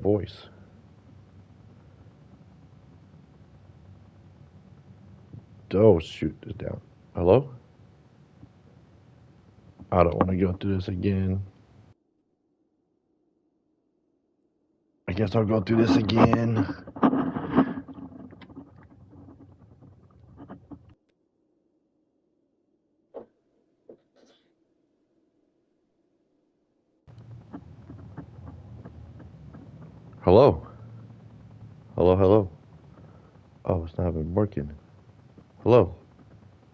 Voice. Oh, shoot this down. Hello? I don't want to go through this again. I guess I'll go through this again. Hello? Hello, hello. Oh, it's not even working. Hello?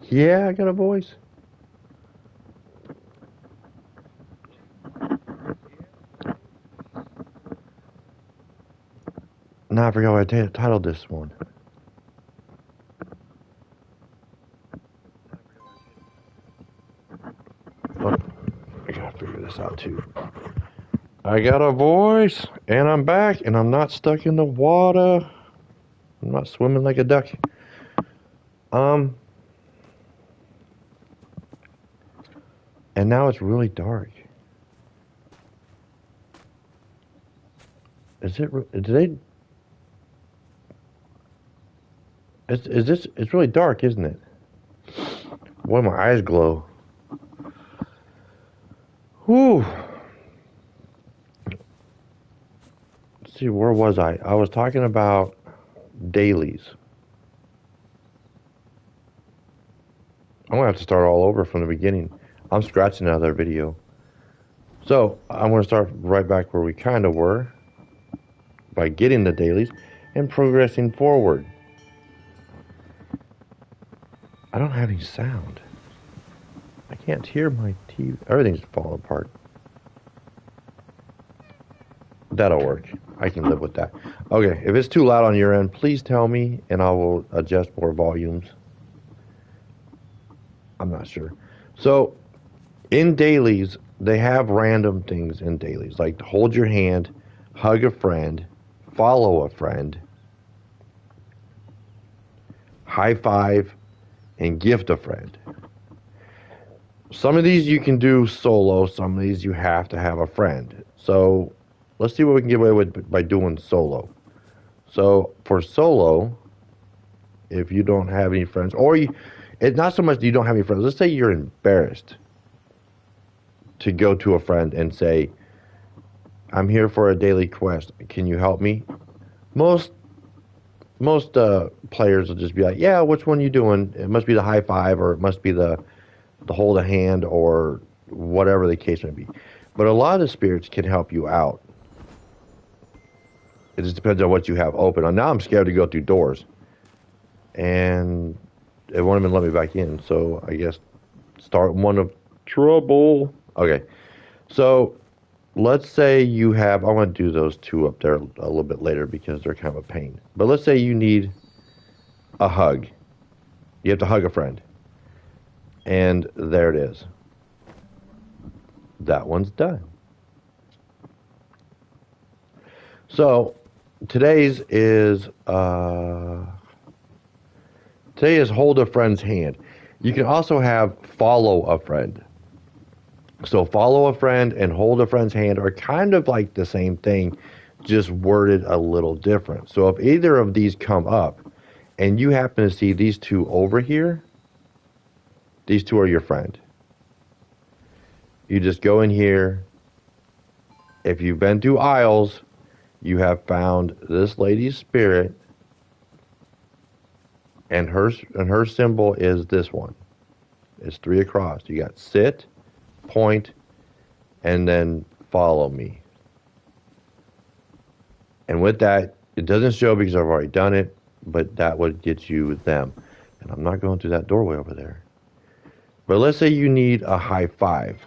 Yeah, I got a voice. Now I forgot what I titled this one. Oh, I gotta figure this out too. I got a voice, and I'm back, and I'm not stuck in the water. I'm not swimming like a duck. Um, and now it's really dark. Is it? Did they? Is this? It's really dark, isn't it? Boy, my eyes glow. Whew. Let's see, where was I? I was talking about dailies. I'm gonna have to start all over from the beginning. I'm scratching out of their video. So I'm gonna start right back where we kind of were by getting the dailies and progressing forward. I don't have any sound. I can't hear my TV. Everything's falling apart. That'll work. I can live with that. Okay, if it's too loud on your end, please tell me and I will adjust more volumes. I'm not sure. So, in dailies, they have random things in dailies, like hold your hand, hug a friend, follow a friend, high five, and gift a friend. Some of these you can do solo, some of these you have to have a friend. So, let's see what we can get away with by doing solo. So, for solo, if you don't have any friends, it's not so much that you don't have any friends. Let's say you're embarrassed to go to a friend and say, I'm here for a daily quest. Can you help me? Most players will just be like, yeah, which one are you doing? It must be the high five, or it must be the hold a hand, or whatever the case may be. But a lot of the spirits can help you out. It just depends on what you have open. Now I'm scared to go through doors, and it won't even let me back in. So I guess start one of trouble. Okay, so let's say you have. I want to do those two up there a little bit later because they're kind of a pain. But let's say you need a hug. You have to hug a friend, and there it is. That one's done. So today's is today is hold a friend's hand. You can also have follow a friend. So follow a friend and hold a friend's hand are kind of like the same thing, just worded a little different. So if either of these come up and you happen to see these two over here, these two are your friend. You just go in here. If you've been through aisles, you have found this lady's spirit, and her symbol is this one. It's 3 across. You got sit, point, and then follow me. And with that, it doesn't show because I've already done it, but that would get you them. And I'm not going through that doorway over there. But let's say you need a high five.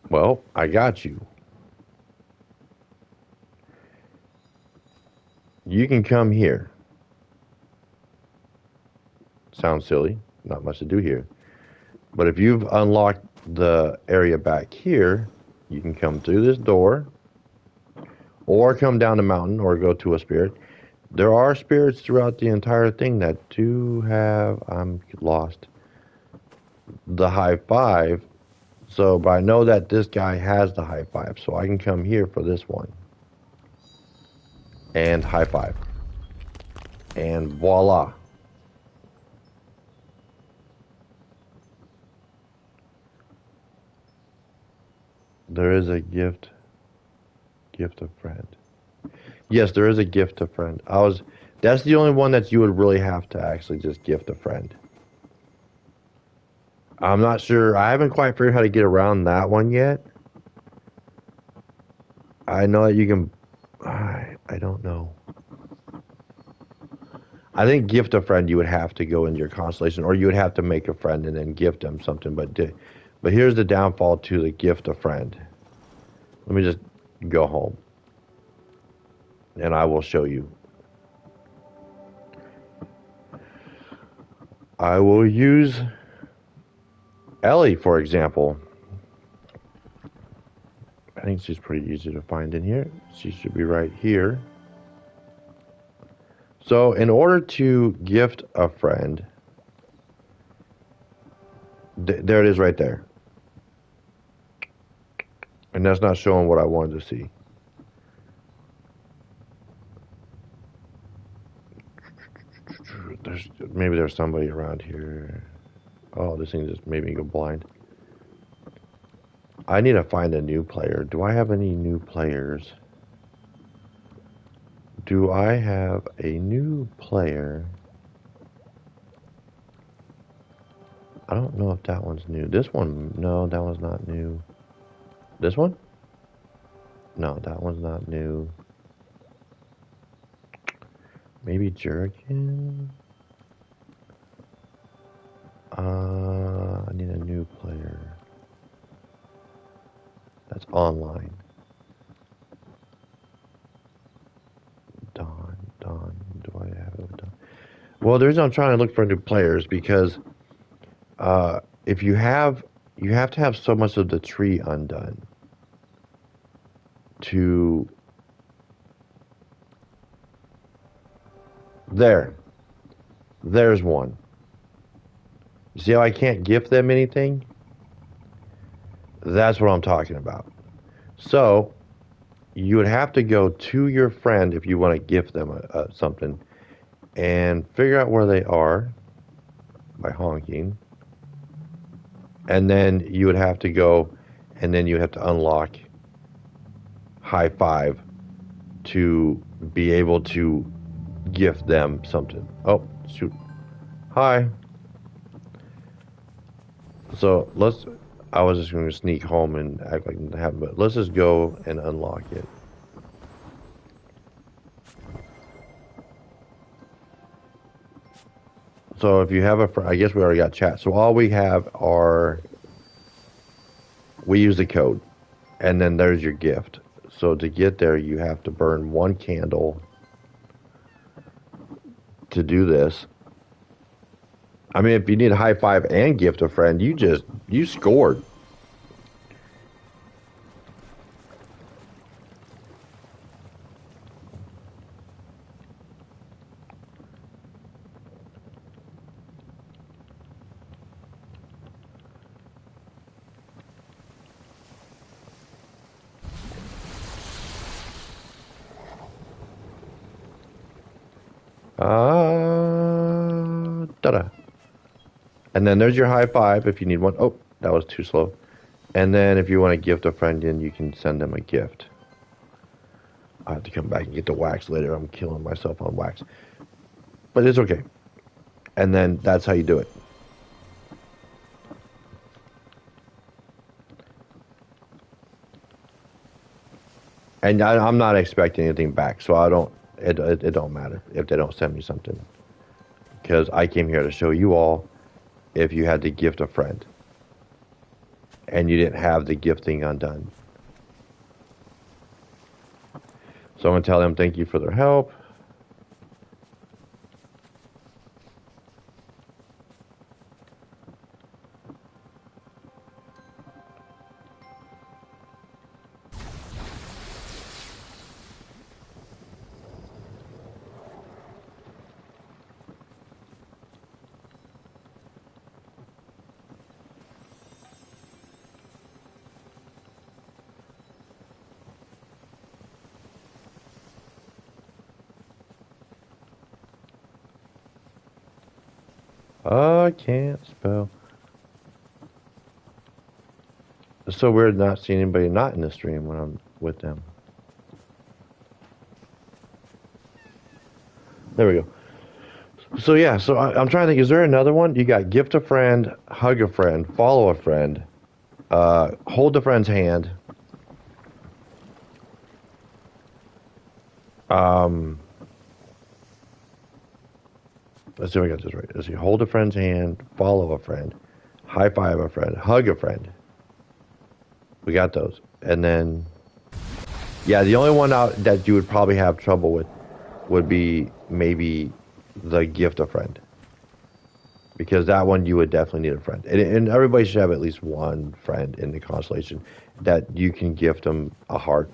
Well, I got you. You can come here. Sounds silly. Not much to do here. But if you've unlocked the area back here, you can come through this door or come down the mountain or go to a spirit. There are spirits throughout the entire thing that do have, I'm lost, the high five. So, but I know that this guy has the high five, so I can come here for this one. And high five. And voila. There is a gift. Gift a friend. Yes, there is a gift a friend. That's the only one that you would really have to actually just gift a friend. I'm not sure. I haven't quite figured out how to get around that one yet. I know that you can. I don't know. I think gift a friend, you would have to go into your constellation, or you would have to make a friend and then gift them something. But here's the downfall to the gift a friend. Let me just go home, and I will show you. I will use Ellie, for example. I think she's pretty easy to find in here. She should be right here. So in order to gift a friend, there it is right there. And that's not showing what I wanted to see. Maybe there's somebody around here. Oh, this thing just made me go blind. I need to find a new player. Do I have any new players? Do I have a new player? I don't know if that one's new. This one, no, that one's not new. This one? No, that one's not new. Maybe Jerkin? I need a new player. That's online. Don, do I have it? Don? Well, the reason I'm trying to look for new players because if you have to have so much of the tree undone to there's one. You see how I can't gift them anything? That's what I'm talking about. So you would have to go to your friend if you want to gift them something and figure out where they are by honking. And then you would have to go and then you would have to unlock high five to be able to gift them something. Oh, shoot. Hi. So I was just going to sneak home and act like it happened, but let's just go and unlock it. So if you have I guess we already got chat. So all we have we use the code, and then there's your gift. So to get there, you have to burn one candle to do this. I mean, if you need a high five and gift a friend, you scored. Ta-da. And then there's your high five if you need one. Oh, that was too slow. And then if you want to gift a friend in, you can send them a gift. I have to come back and get the wax later. I'm killing myself on wax. But it's okay. And then that's how you do it. And I'm not expecting anything back, so it don't matter if they don't send me something. Because I came here to show you all if you had to gift a friend and you didn't have the gifting undone. So I'm going to tell them thank you for their help. I can't spell. It's so weird not seeing anybody not in the stream when I'm with them. There we go. So yeah, so I'm trying to think. Is there another one? You got gift a friend, hug a friend, follow a friend, hold a friend's hand. Um, let's see if I got this right. Let's see. Hold a friend's hand, follow a friend, high five a friend, hug a friend. We got those, and then yeah, the only one out that you would probably have trouble with would be maybe the gift a friend. Because that one you would definitely need a friend, and everybody should have at least one friend in the constellation that you can gift them a heart,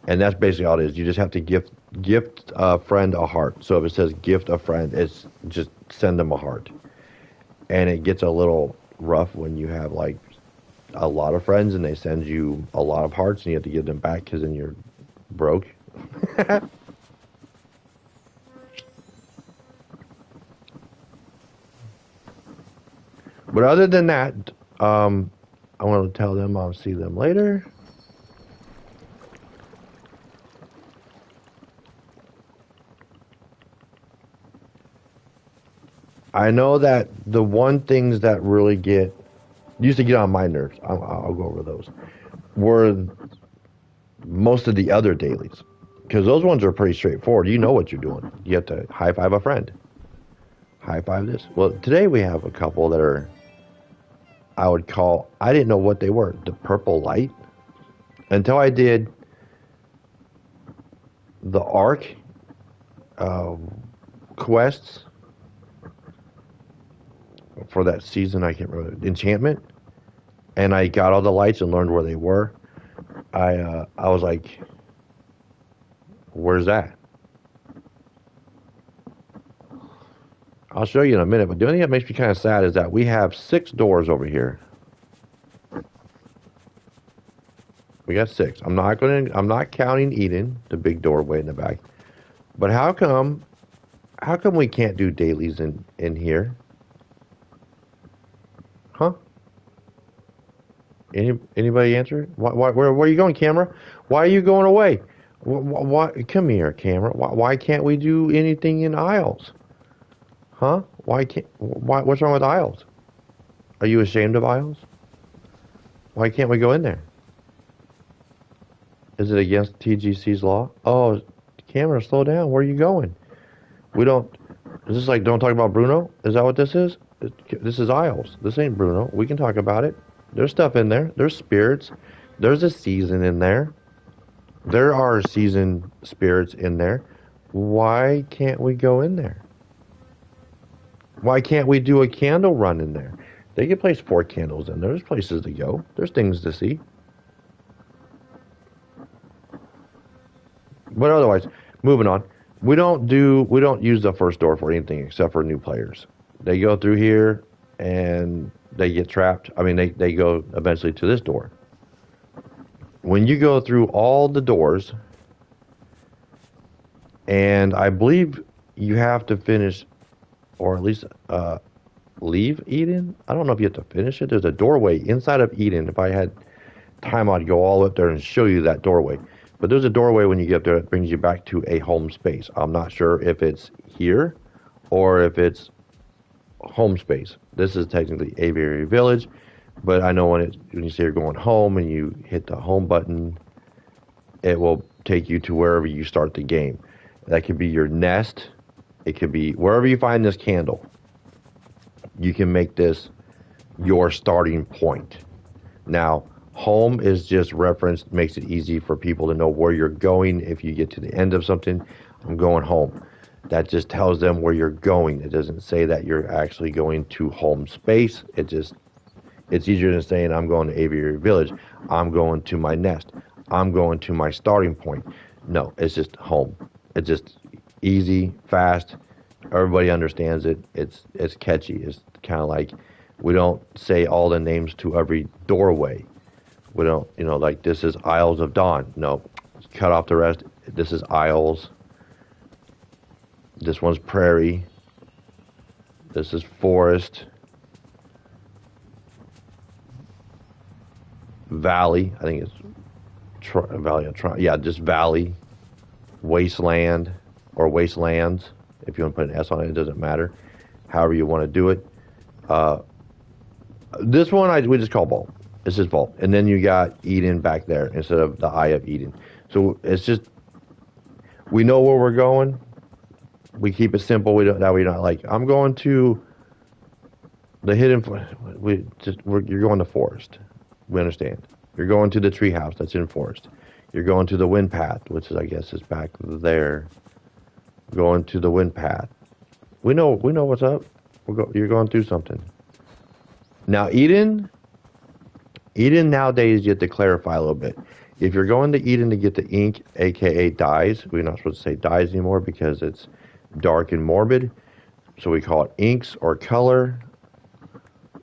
and that's basically all it is. You just have to gift a friend a heart. So if it says gift a friend, it's just send them a heart, and it gets a little rough when you have like a lot of friends and they send you a lot of hearts and you have to give them back because then you're broke. But other than that, I want to tell them I'll see them later. I know that the one things that really used to get on my nerves, I'll go over those, were most of the other dailies. Because those ones are pretty straightforward. You know what you're doing. You have to high five a friend. High five this. Well, today we have a couple that are, I would call, I didn't know what they were. The purple light. Until I did the Ark quests for that season. I can't remember. Enchantment. And I got all the lights and learned where they were. I was like, where's that? I'll show you in a minute, but the only thing that makes me kind of sad is that we have 6 doors over here. We got 6. I'm not counting Eden, the big doorway in the back. But how come we can't do dailies in here? Huh? Anybody answer? Where are you going, camera? Why are you going away? Why come here, camera? Why can't we do anything in aisles? Huh? What's wrong with aisles? Are you ashamed of aisles? Why can't we go in there? Is it against TGC's law? Oh, camera, slow down. Where are you going? We don't. Is this like don't talk about Bruno? Is that what this is? This is aisles. This ain't Bruno. We can talk about it. There's stuff in there. There's spirits. There's a season in there. There are season spirits in there. Why can't we go in there? Why can't we do a candle run in there? They can place 4 candles in there. There's places to go. There's things to see. But otherwise, moving on. We don't use the first door for anything except for new players. They go through here and they get trapped. I mean, they go eventually to this door. When you go through all the doors, and I believe you have to finish, or at least leave Eden. I don't know if you have to finish it. There's a doorway inside of Eden. If I had time, I'd go all up there and show you that doorway. But there's a doorway when you get up there that brings you back to a home space. I'm not sure if it's here or if it's home space. This is technically Aviary Village, but I know when you say you're going home and you hit the home button, it will take you to wherever you start the game. That could be your nest. It could be wherever you find this candle. You can make this your starting point. Now, home is just referenced, makes it easy for people to know where you're going. If you get to the end of something, I'm going home. That just tells them where you're going. It doesn't say that you're actually going to home space. It's easier than saying I'm going to Aviary Village. I'm going to my nest. I'm going to my starting point. No, it's just home. It's just easy, fast. Everybody understands it. It's catchy. It's kind of like we don't say all the names to every doorway. We don't, like this is Isles of Dawn. No, cut off the rest. This is Isles. This one's Prairie. This is forest. Valley. I think it's Valley of yeah, just valley. Wasteland or wastelands. If you want to put an S on it, it doesn't matter. However you want to do it. Uh, this one we just call Vault. It's just Vault. And then you got Eden back there instead of the Eye of Eden. So it's just, we know where we're going. We keep it simple. We don't, that we're not like, I'm going to the hidden, you're going to forest. We understand. You're going to the treehouse that's in forest. You're going to the wind path, which is, I guess, is back there. Going to the wind path. We know what's up. You're going through something. Now, Eden nowadays, you have to clarify a little bit. If you're going to Eden to get the ink, aka dyes, we're not supposed to say dyes anymore because it's dark and morbid. So we call it inks or color.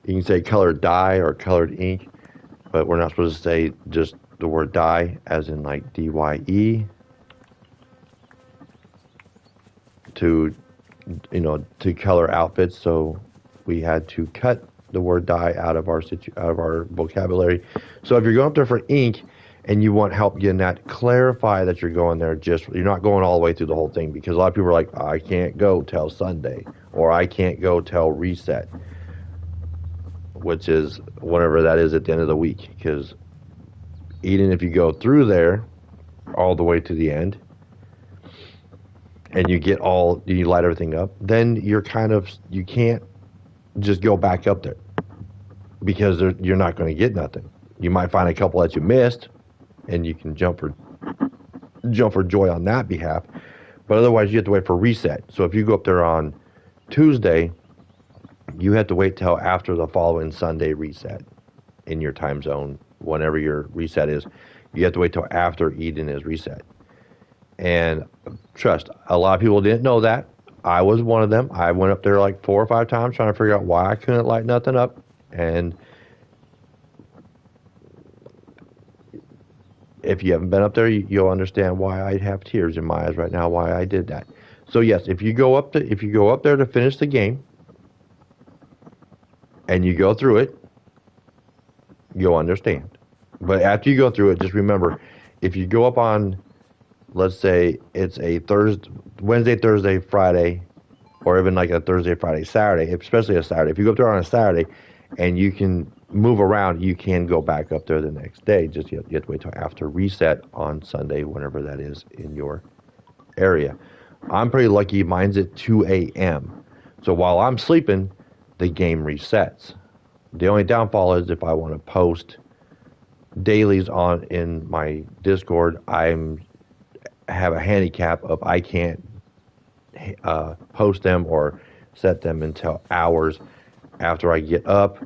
You can say colored dye or colored ink, but we're not supposed to say just the word dye, as in like D-Y-E, to color outfits. So we had to cut the word dye out of our vocabulary. So if you're going up there for ink and you want help getting that, clarify that you're going there. You're not going all the way through the whole thing, because a lot of people are like, I can't go till Sunday, or I can't go till reset, which is whatever that is at the end of the week. Because even if you go through there all the way to the end and you light everything up, then you can't just go back up there, because you're not going to get nothing. You might find a couple that you missed, and you can jump for joy on that behalf. But otherwise, you have to wait for reset. So if you go up there on Tuesday, you have to wait till after the following Sunday reset in your time zone. Whenever your reset is, you have to wait till after Eden is reset. And trust, a lot of people didn't know that. I was one of them. I went up there like 4 or 5 times trying to figure out why I couldn't light nothing up. And if you haven't been up there, you'll understand why I have tears in my eyes right now, why I did that. So yes, if you go up there to finish the game and you go through it, you'll understand. But after you go through it, just remember, if you go up on, let's say it's a Wednesday, Thursday, Friday, or even like a Thursday, Friday, Saturday, especially a Saturday. If you go up there on a Saturday and you can move around, you can go back up there the next day. Just you have to wait till after reset on Sunday, whenever that is in your area. I'm pretty lucky. Mine's at 2 a.m. So while I'm sleeping, the game resets. The only downfall is if I want to post dailies in my Discord, have a handicap of I can't post them or set them until hours after I get up,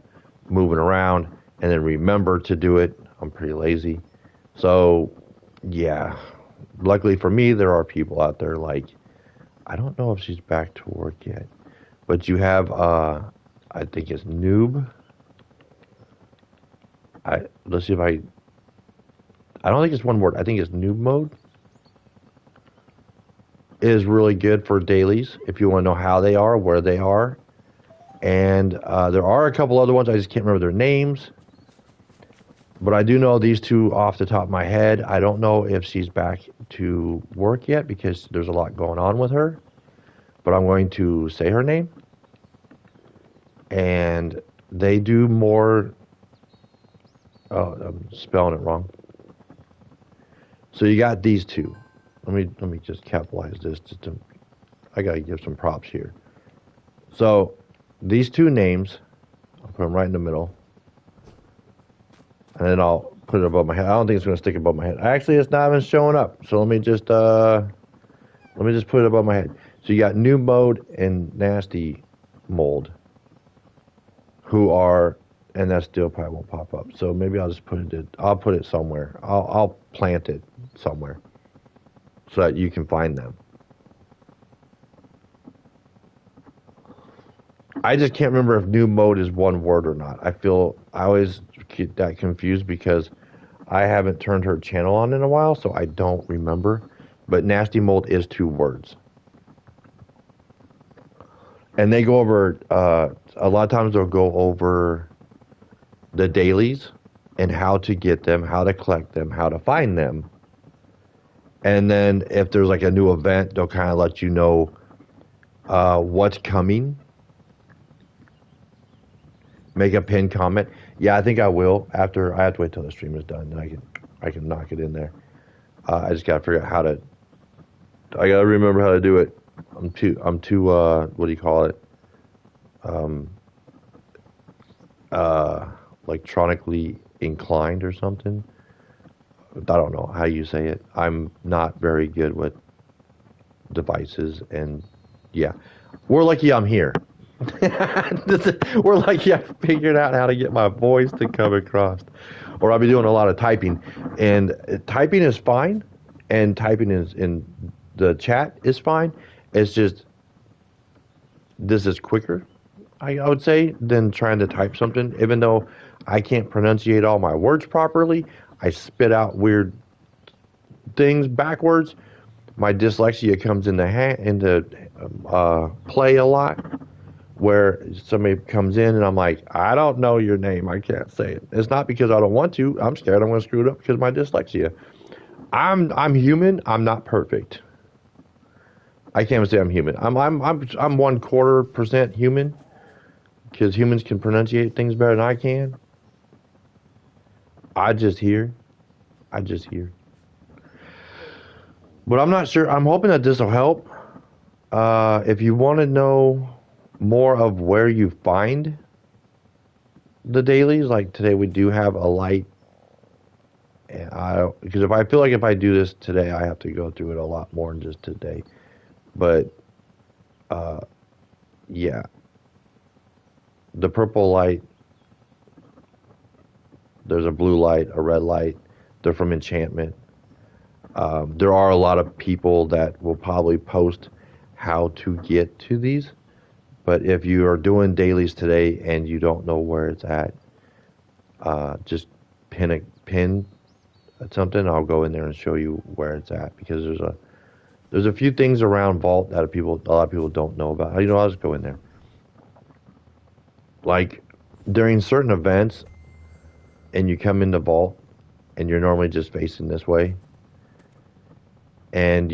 moving around, and then remember to do it. I'm pretty lazy. So, yeah. Luckily for me, there are people out there like, I don't know if she's back to work yet, but you have, I think it's Noob. Let's see if I don't think it's one word. I think it's Noob Mode. Is really good for dailies if you want to know how they are, where they are. And there are a couple other ones. I just can't remember their names. But I do know these two off the top of my head. I don't know if she's back to work yet because there's a lot going on with her. But I'm going to say her name. And they do more... Oh, I'm spelling it wrong. So you got these two. Let me just capitalize this. I got to give some props here. So these two names, I'll put them right in the middle. And then I'll put it above my head. I don't think it's going to stick above my head. Actually, it's not even showing up. So let me just put it above my head. So you got New Mode and Nasty Mold, who are, and that still probably won't pop up. So maybe I'll just put it somewhere. I'll plant it somewhere so that you can find them. I just can't remember if New Mode is one word or not. I always get that confused because I haven't turned her channel on in a while, so I don't remember. But Nasty Mold is 2 words. And they go over, a lot of times they'll go over the dailies and how to get them, how to collect them, how to find them. And then if there's like a new event, they'll kind of let you know what's coming. Make a pinned comment. Yeah, I think I will. After I have to wait till the stream is done, and I can knock it in there. I just gotta figure out how to. I gotta remember how to do it. I'm too. What do you call it? Um, electronically inclined or something. I don't know how you say it. I'm not very good with devices, and yeah, we're lucky I'm here. We're lucky I figured out how to get my voice to come across, or I'll be doing a lot of typing, and typing is fine, and typing is in the chat is fine. It's just this is quicker, I would say, than trying to type something. Even though I can't pronunciate all my words properly, I spit out weird things backwards. My dyslexia comes into play a lot, where somebody comes in and I'm like, I don't know your name, I can't say it. It's not because I don't want to. I'm scared I'm going to screw it up because of my dyslexia. I'm human. I'm not perfect. I can't even say I'm human. I'm 1/4% human because humans can pronunciate things better than I can. I just hear. I just hear. But I'm not sure. I'm hoping that this will help. If you want to know more of where you find the dailies, like today we do have a light. And because if I feel like if I do this today, I have to go through it a lot more than just today. But yeah, the purple light. There's a blue light, a red light. They're from Enchantment. There are a lot of people that will probably post how to get to these. But if you are doing dailies today and you don't know where it's at, just pin something. I'll go in there and show you where it's at because there's a few things around Vault that a lot of people don't know about. I'll just go in there. Like during certain events, and you come into Vault, and you're normally just facing this way, and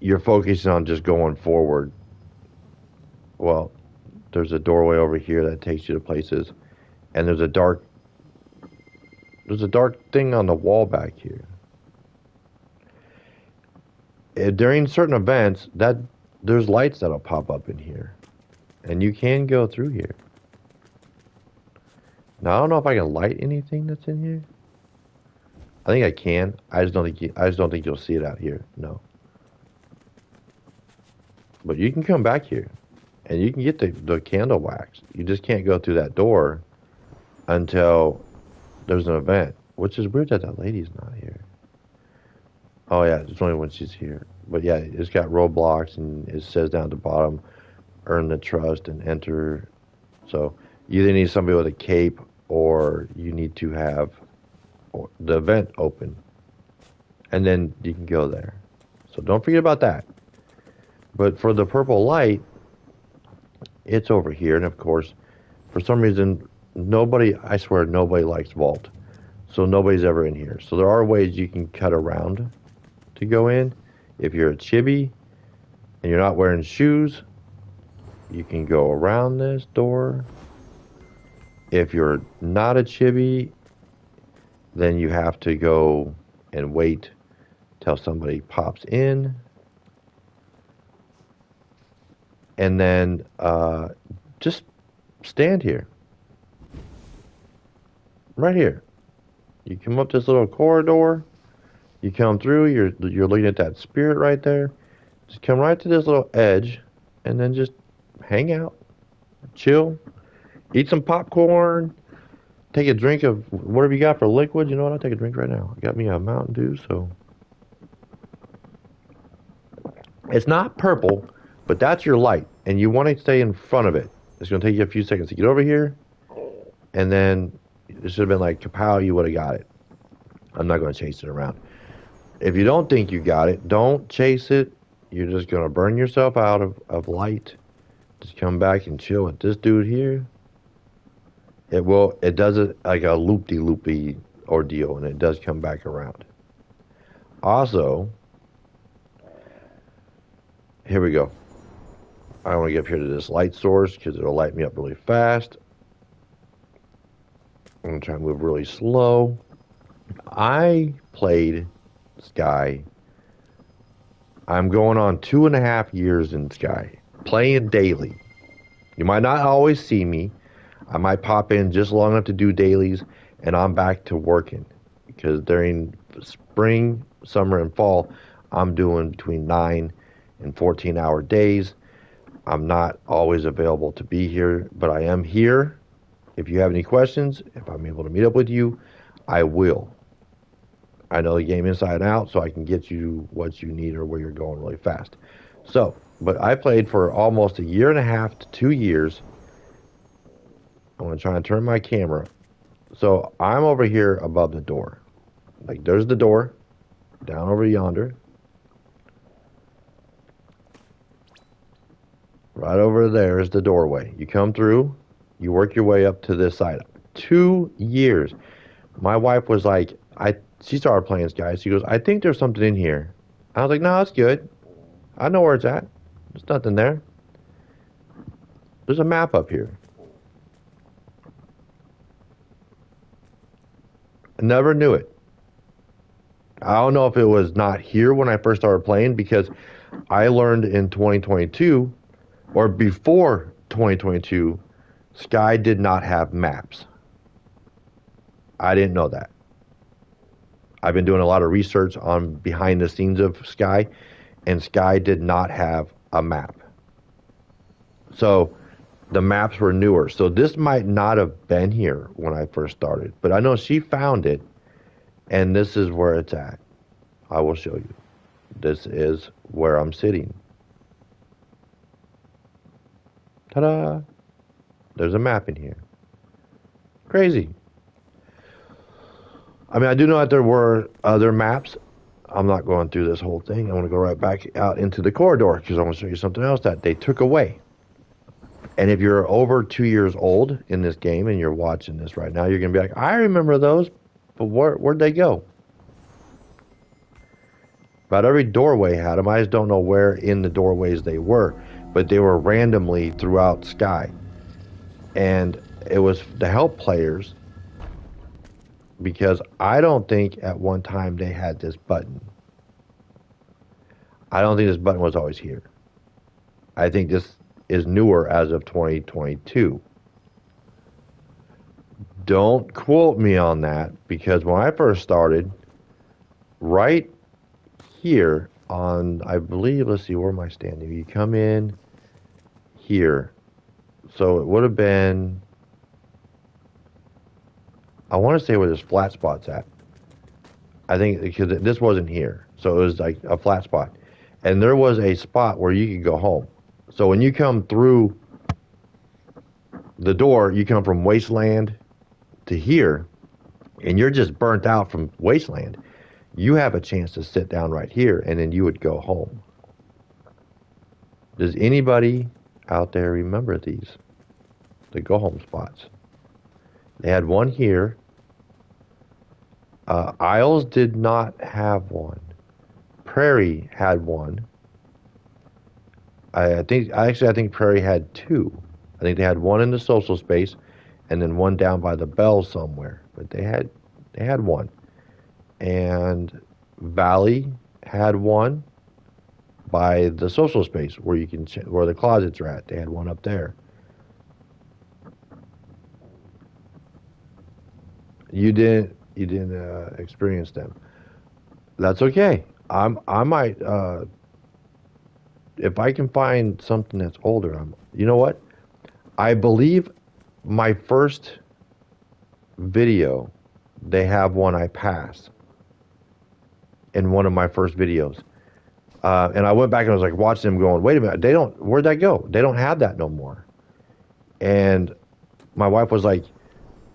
you're focusing on just going forward. Well, there's a doorway over here that takes you to places, and there's a dark thing on the wall back here. During certain events, that there's lights that'll pop up in here, and you can go through here. Now I don't know if I can light anything that's in here. I think I can. I just don't think you'll see it out here. No. But you can come back here, and you can get the candle wax. You just can't go through that door until there's an event, which is weird that that lady's not here. Oh yeah, it's only when she's here. But yeah, it's got roadblocks, and it says down at the bottom, earn the trust and enter. So you either need somebody with a cape, or you need to have the event open, and then you can go there. So don't forget about that. But for the purple light, it's over here, and of course, for some reason, I swear nobody likes Vault. So nobody's ever in here. So there are ways you can cut around to go in. If you're a chibi and you're not wearing shoes, you can go around this door. If you're not a chibi, then you have to go and wait till somebody pops in. And then just stand here. Right here. You come up this little corridor. You come through. You're looking at that spirit right there. Just come right to this little edge, and then just hang out, chill, eat some popcorn, take a drink of whatever you got for liquid. You know what? I'll take a drink right now. I got me a Mountain Dew, so it's not purple, but that's your light, and you want to stay in front of it. It's going to take you a few seconds to get over here, and then it should have been like kapow, you would have got it. I'm not going to chase it around. If you don't think you got it, don't chase it. You're just going to burn yourself out of light Just come back and chill with this dude here. It does it like a loopy ordeal, and it does come back around. Also, here we go. I want to get up here to this light source because it'll light me up really fast. I'm going to try and move really slow. I played Sky. I'm going on 2.5 years in Sky, playing daily. You might not always see me. I might pop in just long enough to do dailies, and I'm back to working. Because during spring, summer, and fall, I'm doing between 9 and 14-hour days. I'm not always available to be here, but I am here. If you have any questions, if I'm able to meet up with you, I will. I know the game inside and out, so I can get you what you need or where you're going really fast. So, but I played for almost 1.5 to 2 years. I'm going to try and turn my camera. So I'm over here above the door. Like, there's the door, down over yonder. Right over there is the doorway. You come through, you work your way up to this side. 2 years. My wife was like, she started playing Sky. She goes, I think there's something in here. I was like, no, it's good. I know where it's at. There's nothing there. There's a map up here. I never knew it. I don't know if it was not here when I first started playing, because I learned in 2022, or before 2022, Sky did not have maps. I didn't know that. I've been doing a lot of research on behind the scenes of Sky, and Sky did not have a map. So the maps were newer. So this might not have been here when I first started, but I know she found it, and this is where it's at. I will show you. This is where I'm sitting. Ta-da! There's a map in here. Crazy. I mean, I do know that there were other maps. I'm not going through this whole thing. I want to go right back out into the corridor because I want to show you something else that they took away. And if you're over 2 years old in this game and you're watching this right now, you're going to be like, I remember those, but where'd they go? About every doorway had them. I just don't know where in the doorways they were, but they were randomly throughout Sky. And it was to help players, because I don't think at one time they had this button. I don't think this button was always here. I think this is newer as of 2022. Don't quote me on that, because when I first started, right here on, I believe, let's see, where am I standing? You come in here. So it would have been, I want to say where this flat spot's at. I think because this wasn't here. So it was like a flat spot. And there was a spot where you could go home. So when you come through the door, you come from Wasteland to here, and you're just burnt out from Wasteland. You have a chance to sit down right here, and then you would go home. Does anybody out there remember these? The go home spots. They had one here. Isles did not have one. Prairie had one. I think Prairie had two. I think they had one in the social space, and then one down by the bell somewhere. But they had one. And Valley had one by the social space where you can where the closets are at. They had one up there. You didn't experience them. That's okay. I might if I can find something that's older. You know what? I believe my first video, they have one I passed in one of my first videos. And I went back and I was like watching them going, wait a minute, where'd that go? They don't have that no more. And my wife was like,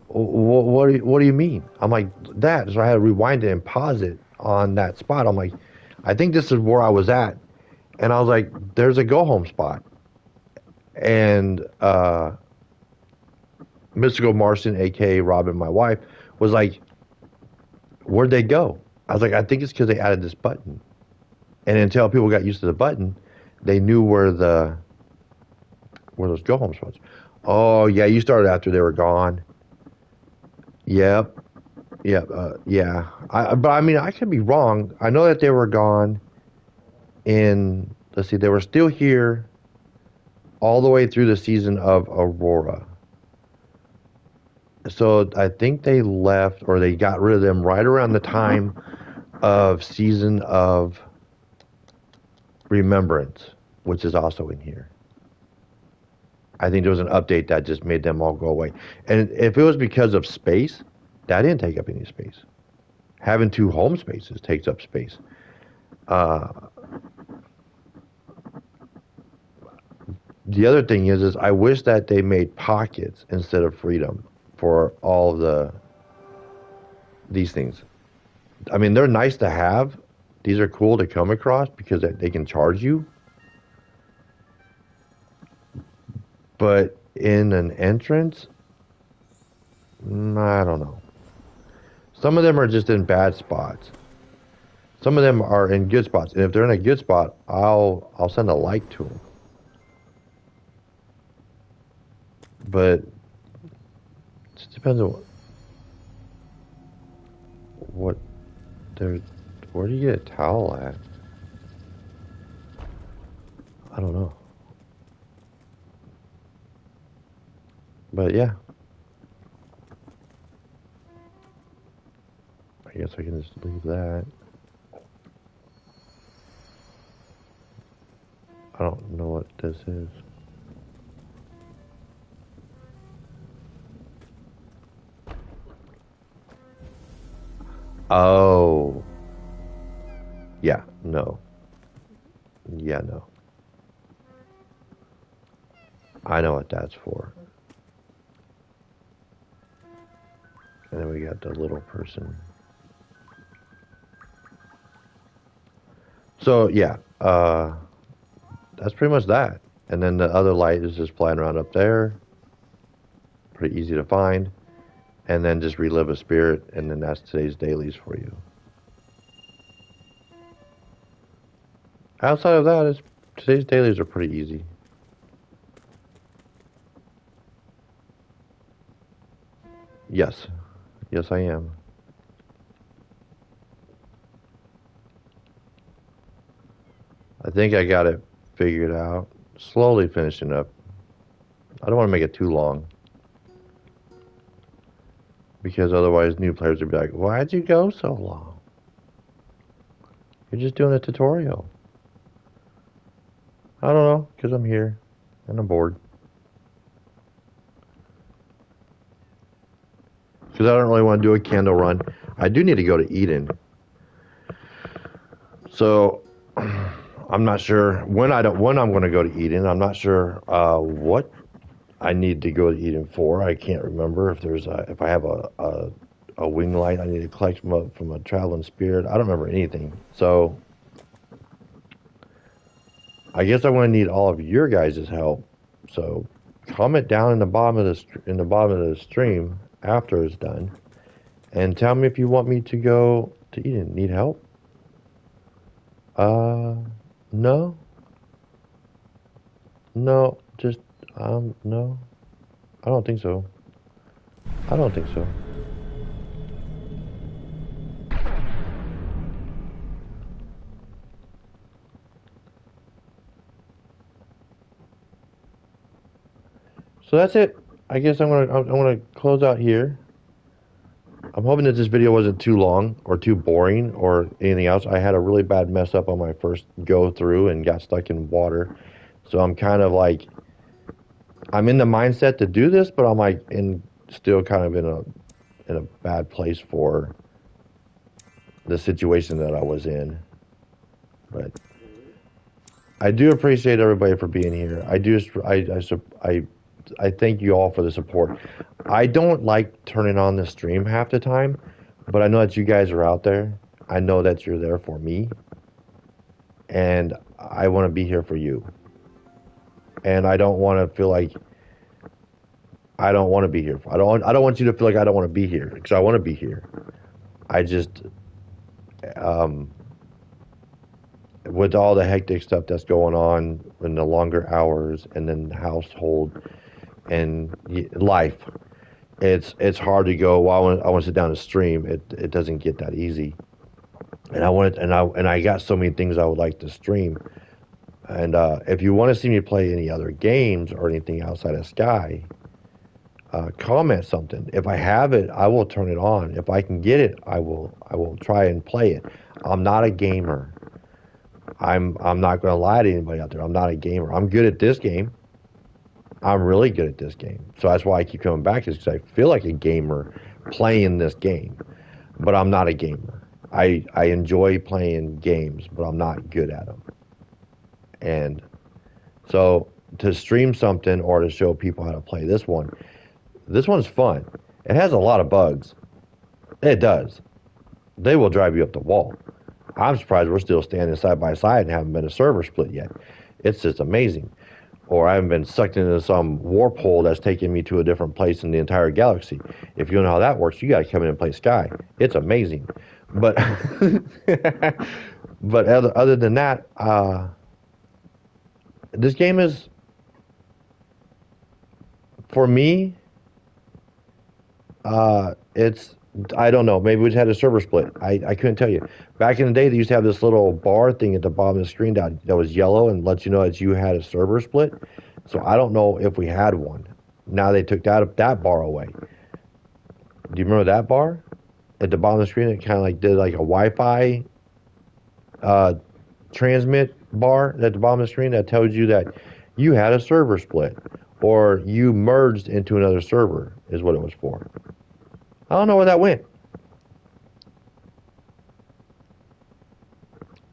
what do you mean? I'm like, that. So I had to rewind it and pause it on that spot. I'm like, I think this is where I was at. And I was like, there's a go home spot. And Mystical Martian, aka Robin, my wife, was like, "Where'd they go?" I was like, "I think it's because they added this button." And until people got used to the button, they knew where those go home spots. Oh yeah, you started after they were gone. Yep, yep, yeah. But I mean, I could be wrong. I know that they were gone in. Let's see, they were still here all the way through the season of Aurora. So I think they left or they got rid of them right around the time of season of Remembrance, which is also in here. I think there was an update that just made them all go away. And if it was because of space, that didn't take up any space. Having two home spaces takes up space. Uh, the other thing is I wish that they made pockets instead of freedom for all these things. I mean, they're nice to have. These are cool to come across because they can charge you. But in an entrance, I don't know. Some of them are just in bad spots. Some of them are in good spots, and if they're in a good spot, I'll send a like to them. But it just depends on what they're. Where do you get a towel at? I don't know. But yeah, I guess I can just leave that. I don't know what this is. Oh, yeah, no. Yeah, no. I know what that's for. And then we got the little person. So yeah, that's pretty much that. And then the other light is just flying around up there. Pretty easy to find. And then just relive a spirit, and then that's today's dailies for you. Outside of that, today's dailies are pretty easy. Yes, yes, I am. I think I got it figured out. Slowly finishing up. I don't want to make it too long because otherwise new players would be like, "Why'd you go so long? You're just doing a tutorial." I don't know because I'm here and I'm bored. Because I don't really want to do a candle run. I do need to go to Eden. So I'm not sure when I'm going to go to Eden. I'm not sure what I need to go to Eden for. I can't remember if I have a wing light I need to collect from a traveling spirit. I don't remember anything. So I guess I'm going to need all of your guys' help. So comment down in the bottom of the stream after it's done, and tell me if you want me to go to Eden. Need help? Uh, no, no, just no. I don't think so. I don't think so. So that's it. I guess I'm gonna close out here. I'm hoping that this video wasn't too long or too boring or anything else. I had a really bad mess up on my first go through and got stuck in water. So I'm kind of like I'm in the mindset to do this, but I'm like still kind of in a bad place for the situation that I was in. But I do appreciate everybody for being here. I thank you all for the support. I don't like turning on the stream half the time, but I know that you guys are out there. I know that you're there for me, and I want to be here for you. and I don't want to feel like I don't want to be here. I don't want you to feel like I don't want to be here because I want to be here. I just um, with all the hectic stuff that's going on and the longer hours and then the household and life, it's hard to go. Well, I want to sit down and stream. It doesn't get that easy. And I got so many things I would like to stream. And if you want to see me play any other games or anything outside of Sky, comment something. If I have it, I will turn it on. If I can get it, I will try and play it. I'm not a gamer. I'm not going to lie to anybody out there. I'm not a gamer. I'm good at this game. I'm really good at this game. So that's why I keep coming back is because I feel like a gamer playing this game, but I'm not a gamer. I enjoy playing games, but I'm not good at them. And so to stream something or to show people how to play this one's fun. It has a lot of bugs. It does. They will drive you up the wall. I'm surprised we're still standing side by side and haven't been a server split yet. It's just amazing. Or I haven't been sucked into some warp hole that's taking me to a different place in the entire galaxy. If you don't know how that works, you got to come in and play Sky. It's amazing. But but other than that, this game is for me. It's I don't know. Maybe we just had a server split. I couldn't tell you. Back in the day, they used to have this little bar thing at the bottom of the screen that was yellow and lets you know that you had a server split. So I don't know if we had one. Now they took that bar away. Do you remember that bar at the bottom of the screen? It kind of like did like a Wi-Fi uh, transmit bar at the bottom of the screen that tells you that you had a server split or you merged into another server is what it was for. I don't know where that went.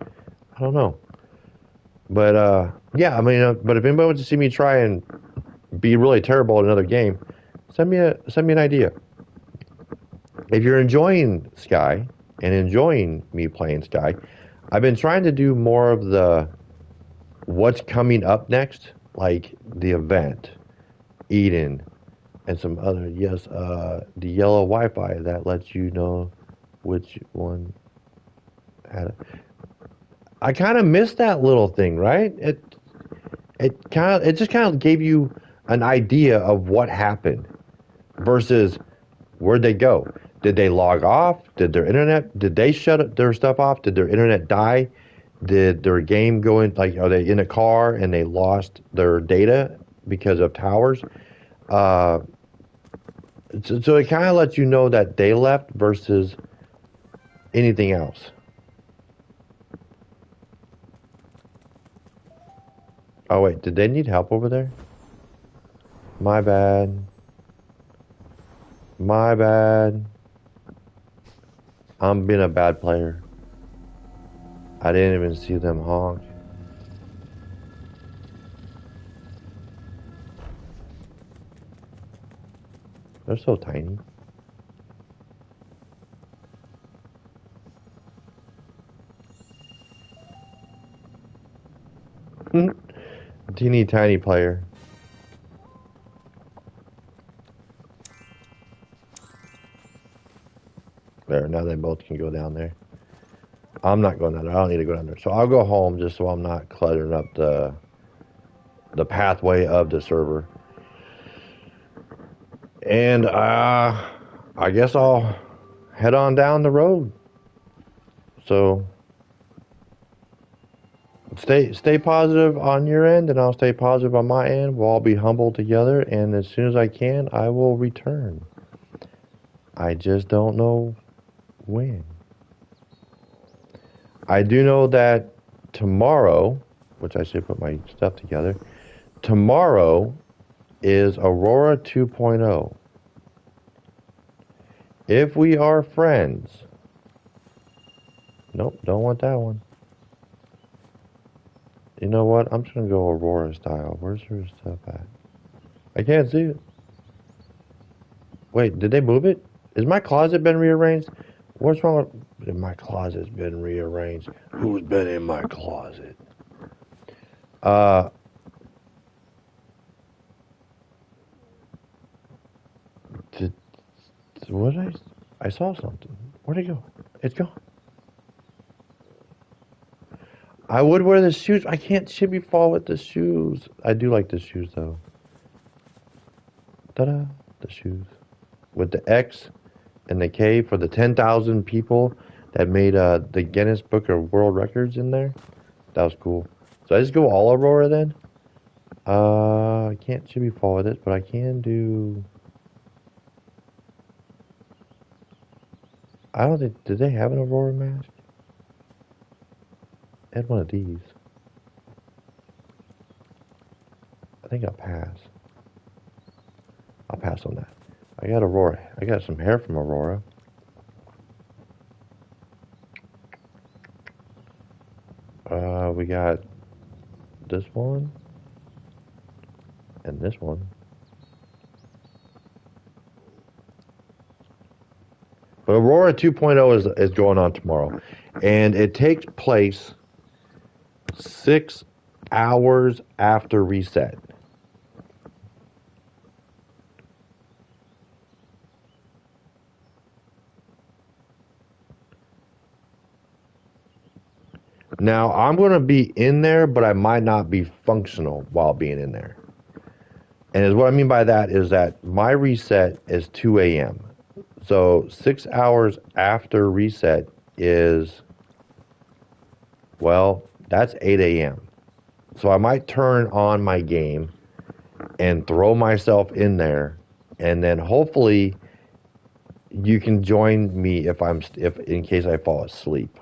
I don't know. But yeah, I mean, but if anybody wants to see me try and be really terrible at another game, send me an idea. If you're enjoying Sky and enjoying me playing Sky, I've been trying to do more of the what's coming up next, like the event, Eden, and some other the yellow Wi-Fi that lets you know which one had it. I kind of missed that little thing, right? It just kind of gave you an idea of what happened versus where'd they go? Did they log off? Did they shut their stuff off? Did their internet die? Did their game go in, like, are they in a car and they lost their data because of towers? Uh, so it kind of lets you know that they left versus anything else. Oh, wait, did they need help over there? My bad. My bad. I'm being a bad player. I didn't even see them honk. They're so tiny. Teeny tiny player. There, now they both can go down there. I'm not going down there. I don't need to go down there. So I'll go home just so I'm not cluttering up the pathway of the server. And I guess I'll head on down the road. So stay positive on your end, and I'll stay positive on my end. We'll all be humble together, and as soon as I can, I will return. I just don't know when. I do know that tomorrow, which I should put my stuff together, tomorrow is Aurora 2.0. If we are friends. Nope, don't want that one. You know what? I'm just going to go Aurora style. Where's her stuff at? I can't see it. Wait, did they move it? Is my closet been rearranged? What's wrong with my closet's been rearranged? Who's been in my closet? Uh, what did I saw something. Where'd it go? It's gone. I would wear the shoes. I can't shimmy fall with the shoes. I do like the shoes though. Ta-da! The shoes with the X and the K for the 10,000 people that made the Guinness Book of World Records in there. That was cool. So I just go all Aurora then. I can't shimmy fall with it, but I can do. I don't think. Did they have an Aurora mask? I had one of these. I think I'll pass. I'll pass on that. I got Aurora. I got some hair from Aurora. We got this one and this one. But Aurora 2.0 is going on tomorrow, and it takes place 6 hours after reset. Now, I'm going to be in there, but I might not be functional while being in there. And what I mean by that is that my reset is 2 a.m. So 6 hours after reset is, well, that's 8 a.m. So I might turn on my game and throw myself in there, and then hopefully you can join me if in case I fall asleep.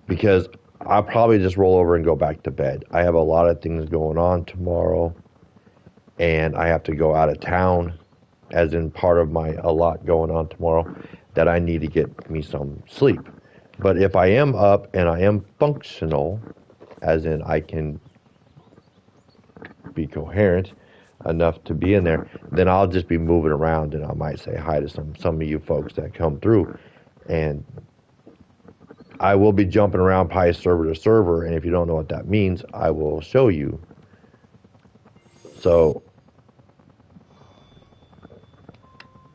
Because I'll probably just roll over and go back to bed. I have a lot of things going on tomorrow, and I have to go out of town, as in part of a lot going on tomorrow, that I need to get me some sleep. But if I am up and I am functional, as in I can be coherent enough to be in there, then I'll just be moving around, and I might say hi to some of you folks that come through, and I will be jumping around probably server to server, and if you don't know what that means, I will show you. So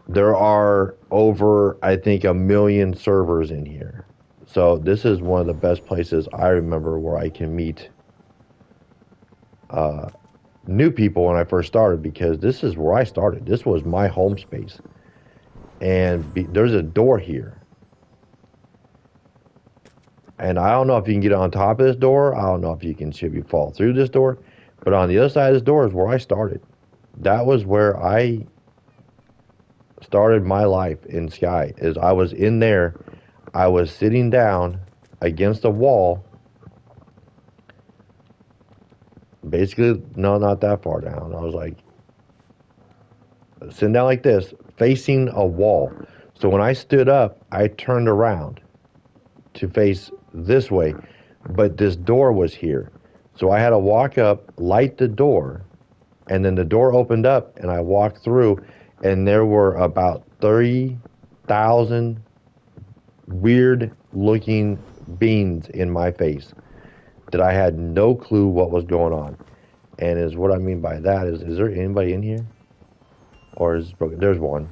there are over, I think, 1 million servers in here. So this is one of the best places I remember where I can meet new people when I first started, because this is where I started. This was my home space. And there's a door here. And I don't know if you can get on top of this door. I don't know if you can fall through this door. But on the other side of this door is where I started. That was where I started my life in Sky. Is I was in there. I was sitting down against a wall. Basically, no, not that far down. I was like sitting down like this, facing a wall. So when I stood up, I turned around to face this way, but this door was here. So I had to walk up, light the door, and then the door opened up, and I walked through, and there were about 30,000 weird-looking beings in my face that I had no clue what was going on. And is what I mean by that is there anybody in here? Or is it broken? There's one.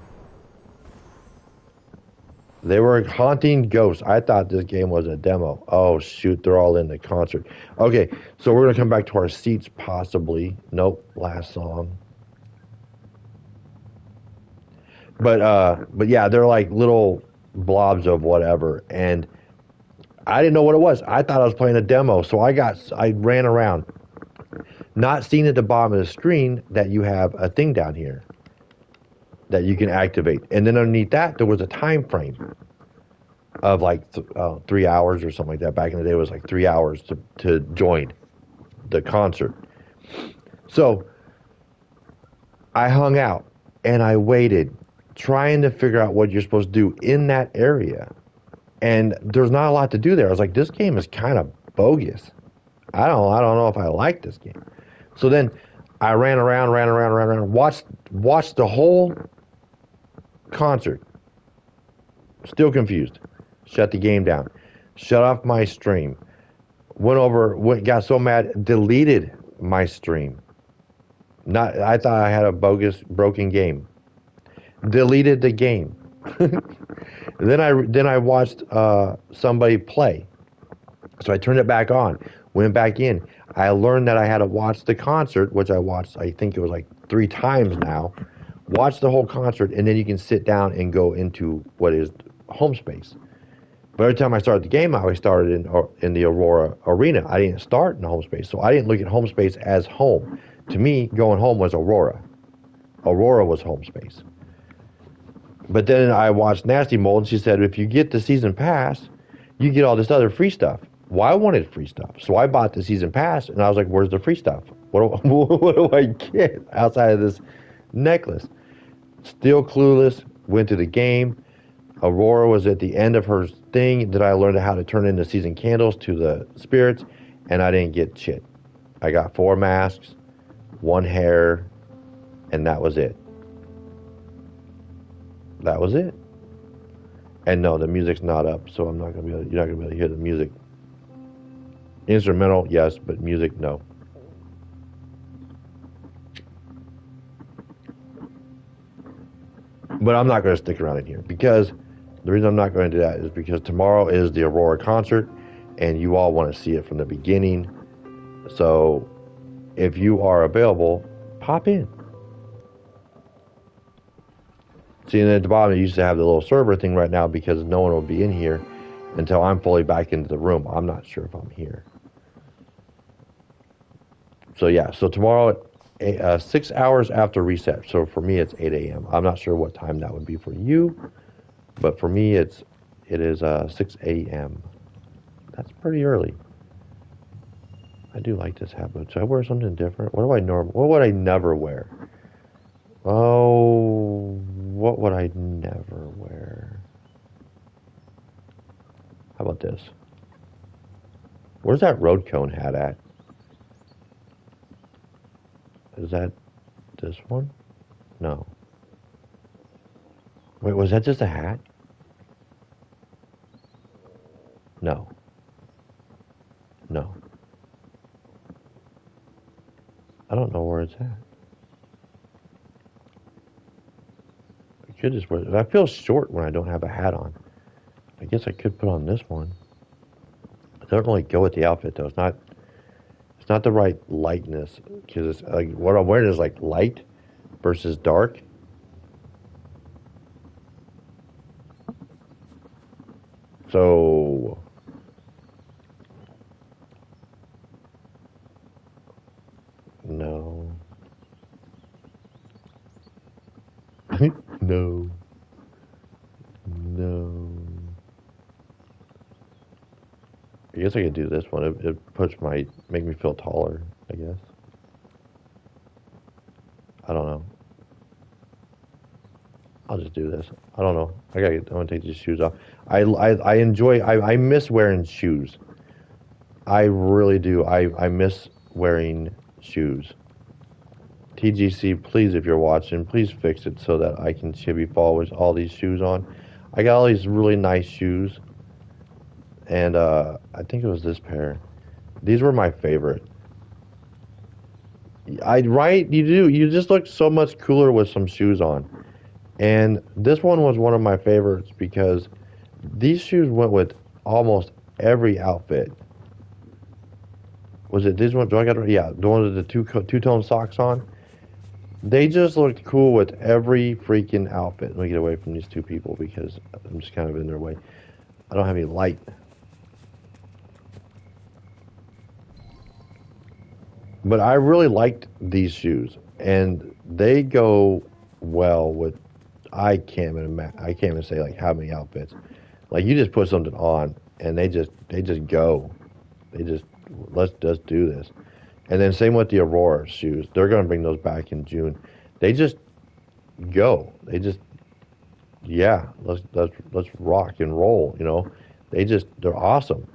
They were haunting ghosts. I thought this game was a demo. Oh, shoot. They're all in the concert. Okay, so we're going to come back to our seats, possibly. Nope, last song. But yeah, they're like little blobs of whatever. And I didn't know what it was. I thought I was playing a demo. So I ran around, not seeing at the bottom of the screen that you have a thing down here that you can activate. And then underneath that, there was a time frame of like 3 hours or something like that. Back in the day, it was like 3 hours to join the concert. So I hung out and I waited, trying to figure out what you're supposed to do in that area. And there's not a lot to do there. I was like, this game is kind of bogus. I don't know if I like this game. So then I ran around, watched the whole concert. Still confused. Shut the game down. Shut off my stream. Got so mad, deleted my stream. I thought I had a broken game. deleted the game. Then I watched somebody play. So I turned it back on, went back in. I learned that I had to watch the concert, which I watched, I think it was like 3 times now. Watch the whole concert, and then you can sit down and go into what is home space. But every time I started the game, I always started in the Aurora Arena. I didn't start in home space, so I didn't look at home space as home. To me, going home was Aurora. Aurora was home space. But then I watched Nasty Mold, and she said, if you get the season pass, you get all this other free stuff. Well, I wanted free stuff, so I bought the season pass, and I was like, where's the free stuff? What do I get outside of this necklace? Still clueless, went to the game. Aurora was at the end of her thing that I learned how to turn into season candles to the spirits, and I didn't get shit. I got 4 masks, 1 hair, and that was it. That was it. And no, the music's not up, so I'm not gonna be able, you're not gonna be able to hear the music. Instrumental, yes, but music, no. But I'm not gonna stick around in here because the reason I'm not going to do that is because tomorrow is the Aurora concert, and you all want to see it from the beginning. So, if you are available, pop in. See, and at the bottom, it used to have the little server thing right now because no one will be in here until I'm fully back into the room. I'm not sure if I'm here. So, yeah, so tomorrow, 6 hours after reset. So, for me, it's 8 a.m. I'm not sure what time that would be for you, but for me, it is 6 a.m. That's pretty early. I do like this habit. Should I wear something different? What would I never wear? Oh, what would I never wear? How about this? Where's that road cone hat at? Is that this one? No. Wait, was that just a hat? No. No. I don't know where it's at. I could just wear it. I feel short when I don't have a hat on. I guess I could put on this one. It doesn't really go with the outfit though. It's not the right lightness because it's like what I'm wearing is like light versus dark. So no. No. No. I guess I could do this one. It make me feel taller, I guess. I don't know. I'll just do this. I don't know. I want to take these shoes off. I miss wearing shoes. I really do. I miss wearing shoes. TGC, please, if you're watching, please fix it so that I can Chibi fall with all these shoes on. I got all these really nice shoes, and I think it was this pair. These were my favorite. Right? You do. You just look so much cooler with some shoes on. And this one was one of my favorites because these shoes went with almost every outfit. Was it this one? Do I got? Yeah, the one with the two-tone socks on. They just looked cool with every freaking outfit. Let me get away from these two people because I'm just kind of in their way. I don't have any light. But I really liked these shoes, and they go well with. I can't even say like how many outfits. Like you just put something on, and they just go. Let's just do this. And then same with the Aurora shoes. They're going to bring those back in June. They just go. Yeah, let's rock and roll, you know. They're awesome.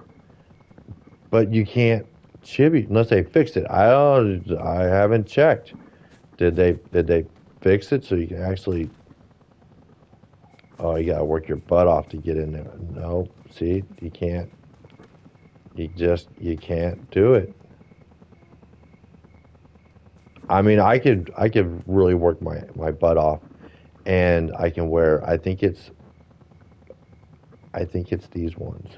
But you can't chibi unless they fixed it. I haven't checked. Did they fix it so you can actually you got to work your butt off to get in there. No, see, you can't. You can't do it. I mean, I could really work my butt off and I can wear. I think it's these ones.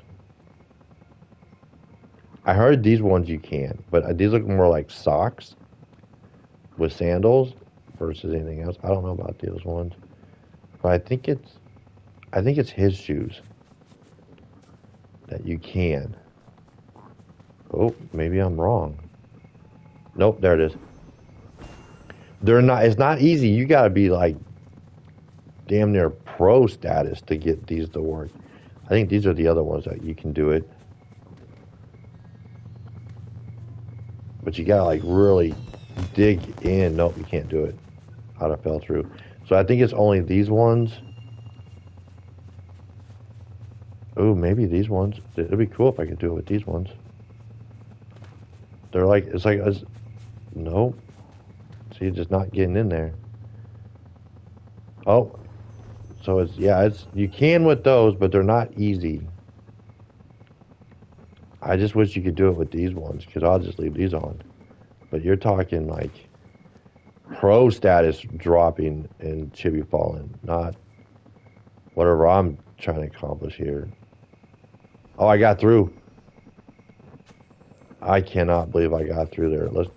I heard these ones you can, but these look more like socks with sandals versus anything else. I don't know about those ones, but I think it's his shoes that you can. Oh, maybe I'm wrong. Nope, there it is. They're not. It's not easy. You got to be like damn near pro status to get these to work. I think these are the other ones that you can do it, but you got to like really dig in. Nope, you can't do it. How'd I fell through? So I think it's only these ones. Oh, maybe these ones. It'd be cool if I could do it with these ones. They're like it's like nope. See, just not getting in there. Oh, so it's yeah, it's you can with those, but they're not easy. I just wish you could do it with these ones because I'll just leave these on. But you're talking like pro status dropping and chibi falling, not whatever I'm trying to accomplish here. Oh, I got through. I cannot believe I got through there. Let's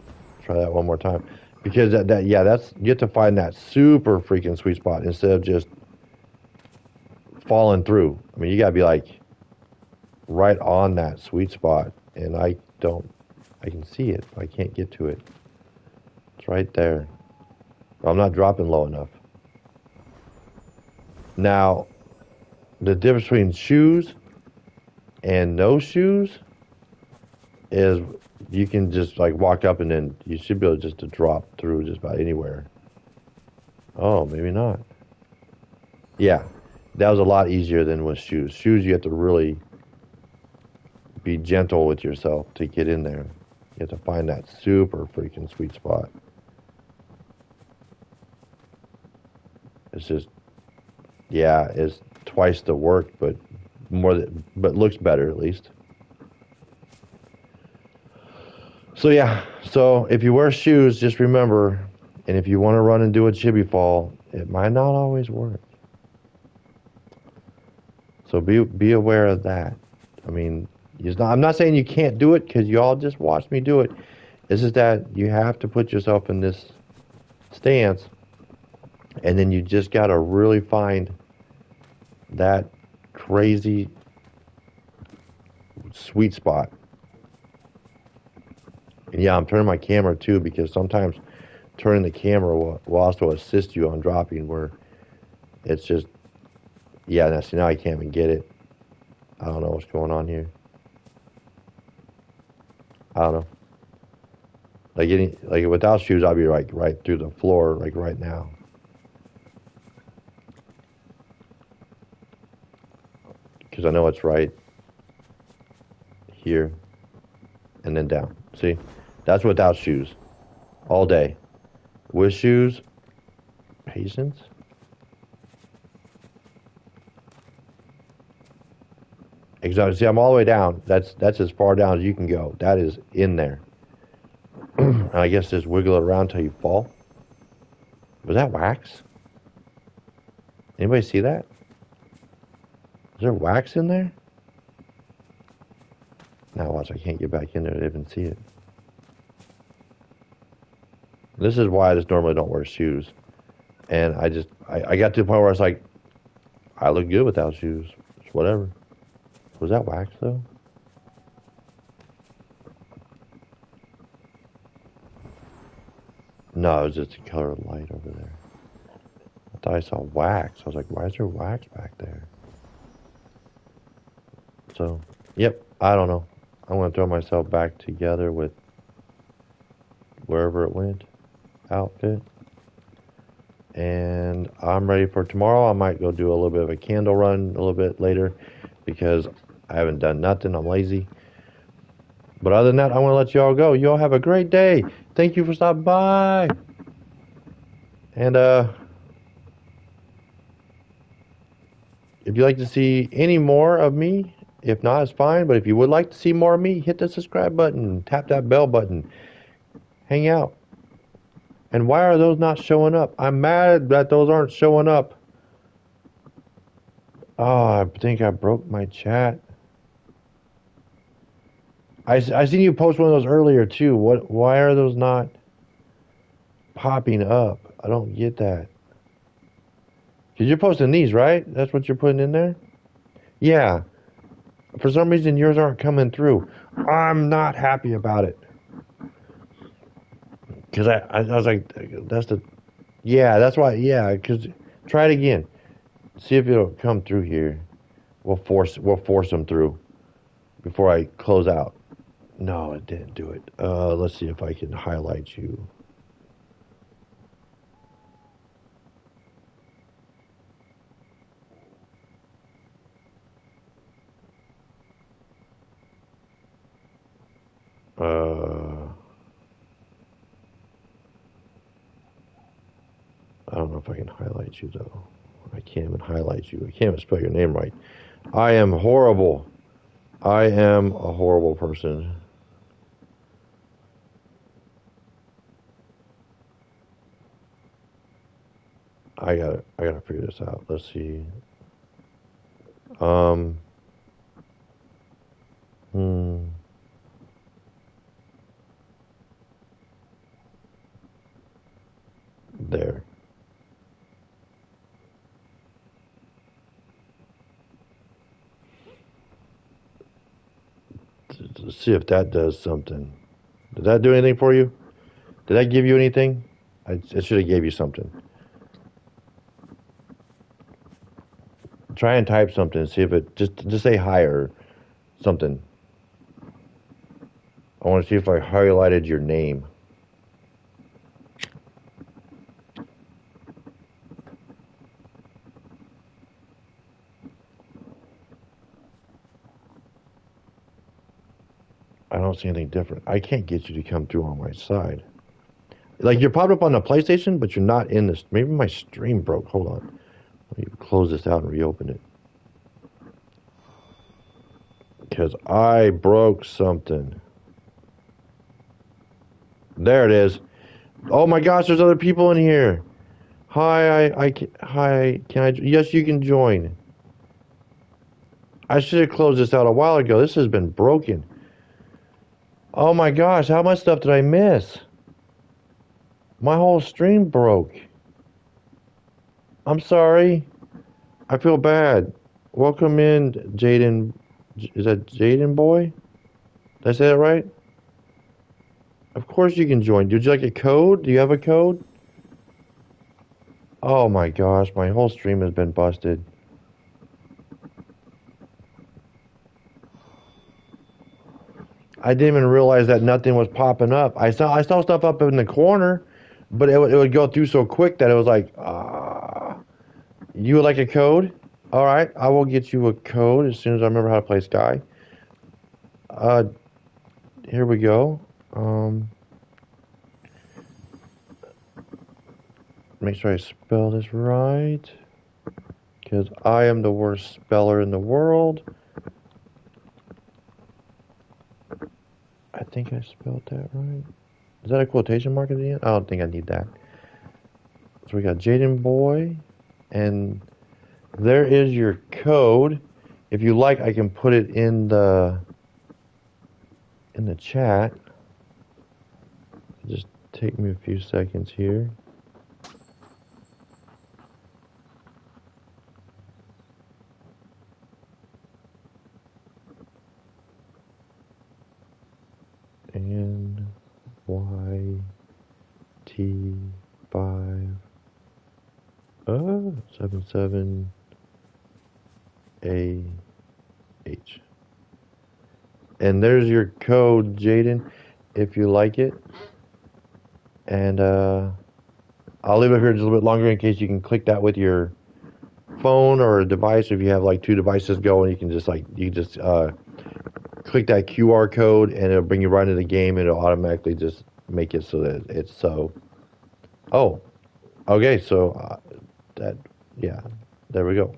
try that one more time. Because that yeah, that's you have to find that super freaking sweet spot instead of just falling through. I mean, you gotta be like right on that sweet spot, and I don't. I can see it, but I can't get to it. It's right there. I'm not dropping low enough. Now, the difference between shoes and no shoes is you can just like walk up and then you should be able just to drop through just about anywhere. Oh, maybe not. Yeah, that was a lot easier than with shoes. Shoes, you have to really be gentle with yourself to get in there. You have to find that super freaking sweet spot. It's just, yeah, it's twice the work, but but looks better at least. So yeah, so if you wear shoes, just remember, and if you want to run and do a chibi fall, it might not always work. So be aware of that. I mean, I'm not saying you can't do it because you all just watched me do it. This is that you have to put yourself in this stance, and then you just got to really find that crazy sweet spot. And yeah, I'm turning my camera too because sometimes turning the camera will also assist you on dropping where it's just, yeah, now I can't even get it. I don't know what's going on here. I don't know. Like without shoes, I'll be like right through the floor, like right now. Because I know it's right here and then down. See? That's without shoes. All day. With shoes, patience. Exactly. See, I'm all the way down. That's as far down as you can go. That is in there. And I guess just wiggle it around till you fall. Was that wax? Anybody see that? Is there wax in there? Now watch, I can't get back in there to even see it. This is why I just normally don't wear shoes. And I got to the point where I was like, I look good without shoes. It's whatever. Was that wax though? No, it was just a color of light over there. I thought I saw wax. I was like, why is there wax back there? So, yep, I don't know. I'm going to throw myself back together with wherever it went outfit. And I'm ready for tomorrow. I might go do a little bit of a candle run a little bit later because I haven't done nothing. I'm lazy. But other than that, I want to let you all go. You all have a great day. Thank you for stopping by. And if you'd like to see any more of me, if not, it's fine. But if you would like to see more of me, hit the subscribe button, tap that bell button, hang out. And why are those not showing up? I'm mad that those aren't showing up. Oh, I think I broke my chat. I seen you post one of those earlier too. Why are those not popping up? I don't get that. Because you're posting these, right? That's what you're putting in there? Yeah. For some reason, yours aren't coming through. I'm not happy about it. Because I was like, that's the. Yeah, that's why. Yeah, because try it again. See if it'll come through here. We'll force them through before I close out. No, it didn't do it. Let's see if I can highlight you. Uh, I don't know if I can highlight you though. I can't even highlight you. I can't even spell your name right. I am horrible. I am a horrible person. I gotta figure this out. Let's see. Um, hmm, there. Let's see if that does something. Did that do anything for you? Did that give you anything? It should have gave you something. Try and type something. See if it just say hi or something. I want to see if I highlighted your name. I don't see anything different. I can't get you to come through on my side. Like you're popped up on the PlayStation, but you're not in this. Maybe my stream broke. Hold on. Let me close this out and reopen it. Because I broke something. There it is. Oh my gosh, there's other people in here. Hi, hi, can I, yes, you can join. I should have closed this out a while ago. This has been broken. Oh my gosh, how much stuff did I miss? My whole stream broke. I'm sorry. I feel bad. Welcome in, Jaden. Is that Jaden boy? Did I say that right? Of course you can join. Would you like a code? Do you have a code? Oh my gosh, my whole stream has been busted. I didn't even realize that nothing was popping up. I saw stuff up in the corner, but it would go through so quick that it was like, you would like a code? All right, I will get you a code as soon as I remember how to play Sky. Uh, Here we go. Make sure I spell this right, because I am the worst speller in the world. I think I spelled that right. Is that a quotation mark at the end? I don't think I need that. So we got Jaden Boy, and there is your code. If you like, I can put it in the chat. Just take me a few seconds here. NYT5 77AH. And there's your code, Jaden, if you like it. And I'll leave it here just a little bit longer in case you can click that with your phone or a device. If you have like two devices going, you can just click that QR code and it'll bring you right into the game and it'll automatically just make it so that it's so. Oh, okay. So that, yeah, there we go.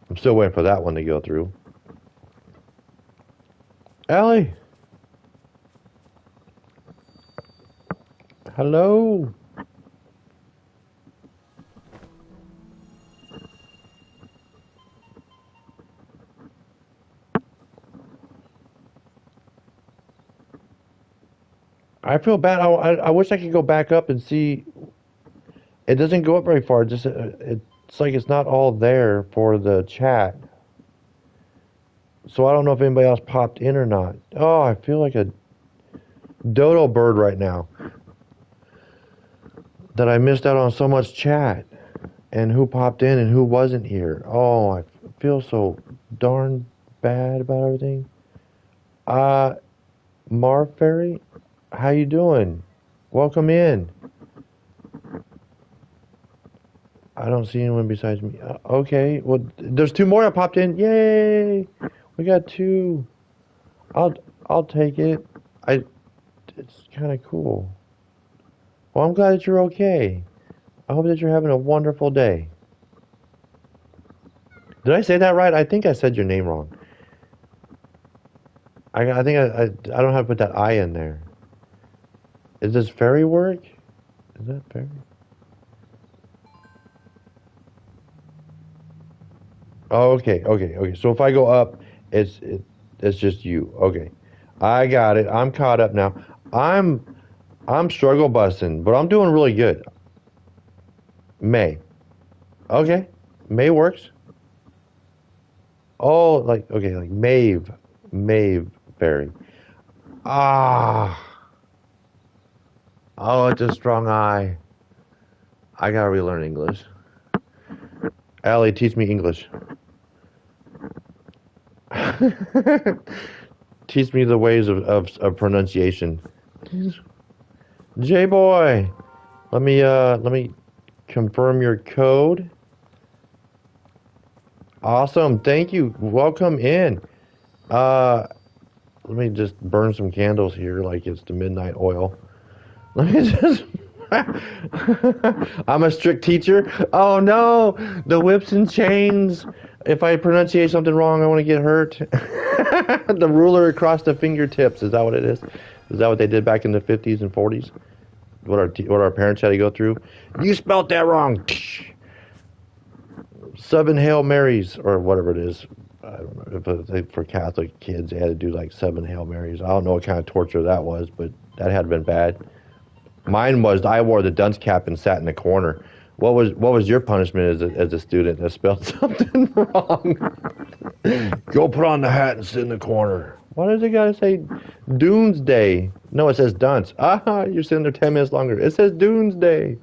I'm still waiting for that one to go through. Allie, Hello. I feel bad. I wish I could go back up and see. It doesn't go up very far. Just it's like it's not all there for the chat. So I don't know if anybody else popped in or not. Oh, I feel like a dodo bird right now. That I missed out on so much chat and who popped in and who wasn't here. Oh, I feel so darn bad about everything. Uh, Marv Ferry, how you doing? Welcome in. I don't see anyone besides me. Okay, well, there's two more that popped in. Yay! We got two. I'll I'll take it. I it's kind of cool. Well, I'm glad that you're okay. I hope that you're having a wonderful day. Did I say that right? I think I said your name wrong. I think I don't have to put that I in there. Is this fairy work? Is that fairy? Oh, okay. So if I go up, it's just you. Okay, I got it. I'm caught up now. I'm I'm struggle busting, but I'm doing really good. May. Okay, May works. Oh, like okay, like Maeve fairy. Ah, oh, it's a strong I. I gotta relearn English. Allie, teach me English. Teach me the ways of pronunciation. J boy, let me confirm your code. Awesome, thank you. Welcome in. Uh, let me just burn some candles here, like it's the midnight oil. Let me just. I'm a strict teacher. Oh no, the whips and chains. If I pronunciate something wrong, I want to get hurt. The ruler across the fingertips. Is that what it is? Is that what they did back in the 50s and 40s? What our parents had to go through? You spelt that wrong. 7 Hail Marys or whatever it is. I don't know if for Catholic kids they had to do like 7 Hail Marys. I don't know what kind of torture that was, but that had been bad. Mine was I wore the dunce cap and sat in the corner. What was your punishment as a student that spelled something wrong? Go put on the hat and sit in the corner. Why does it gotta say Doomsday? No, it says dunce. Ah, you're sitting there 10 minutes longer. It says Doomsday.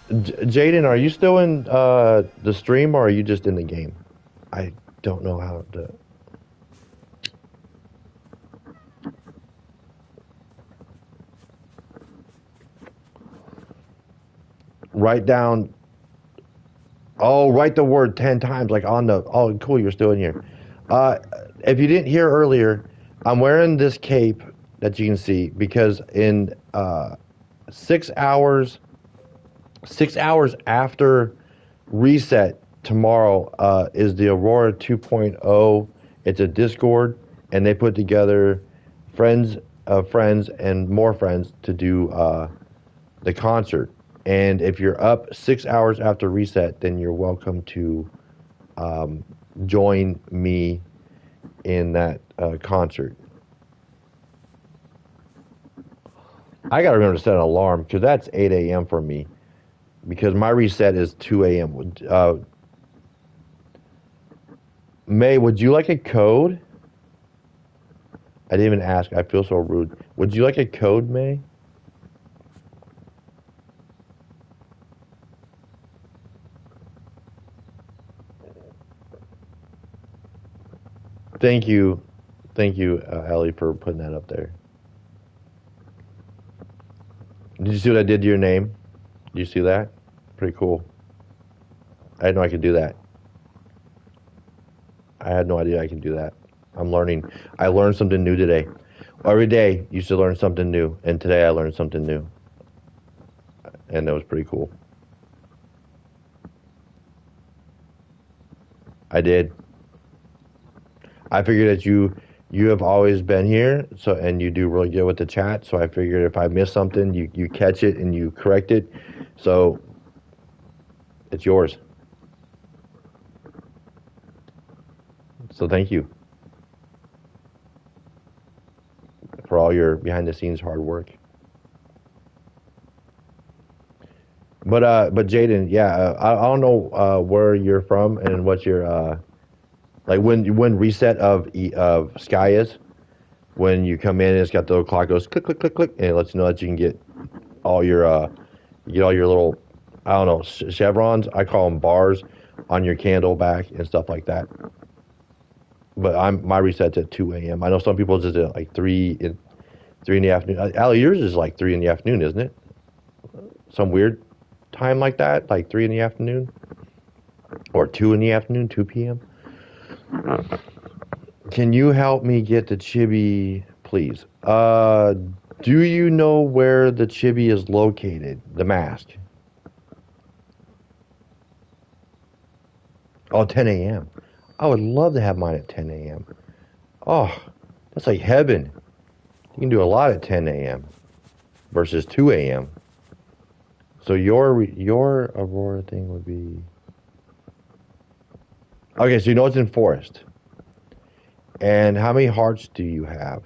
Jaden, are you still in the stream or are you just in the game? I don't know how to. Write down. Oh, write the word 10 times, like on the. Oh, cool, you're still in here. Uh, if you didn't hear earlier, I'm wearing this cape that you can see because in 6 hours, 6 hours after reset tomorrow is the Aurora 2.0. It's a Discord, and they put together friends of friends and more friends to do the concert. And if you're up 6 hours after reset, then you're welcome to um, join me in that concert. I got to remember to set an alarm because that's 8 a.m. for me because my reset is 2 a.m. May, would you like a code? I didn't even ask. I feel so rude. Would you like a code, May? Thank you. Thank you, Ellie, for putting that up there. Did you see what I did to your name? Did you see that? Pretty cool. I didn't know I could do that. I had no idea I could do that. I'm learning. I learned something new today. Every day you should learn something new, and today I learned something new, and that was pretty cool. I did. I figured that you You have always been here, so and you do really good with the chat. So I figured if I miss something, you catch it and you correct it. So it's yours. So thank you for all your behind the scenes hard work. But Jaden, yeah, I don't know where you're from and what your like when reset of Sky is. When you come in, it's got the little clock goes click click click click, and it lets you know that you can get all your you get all your little I don't know chevrons. I call them bars on your candle back and stuff like that. But my reset's at 2 a.m. I know some people just at like 3 in the afternoon. Allie, yours is like 3 in the afternoon, isn't it? Some weird time like that, like 3 in the afternoon or 2 in the afternoon, 2 p.m. Can you help me get the chibi, please? Do you know where the chibi is located? The mask. Oh, 10 a.m. I would love to have mine at 10 a.m. Oh, that's like heaven. You can do a lot at 10 a.m. versus 2 a.m. So your Aurora thing would be okay. So you know it's in forest. And how many hearts do you have?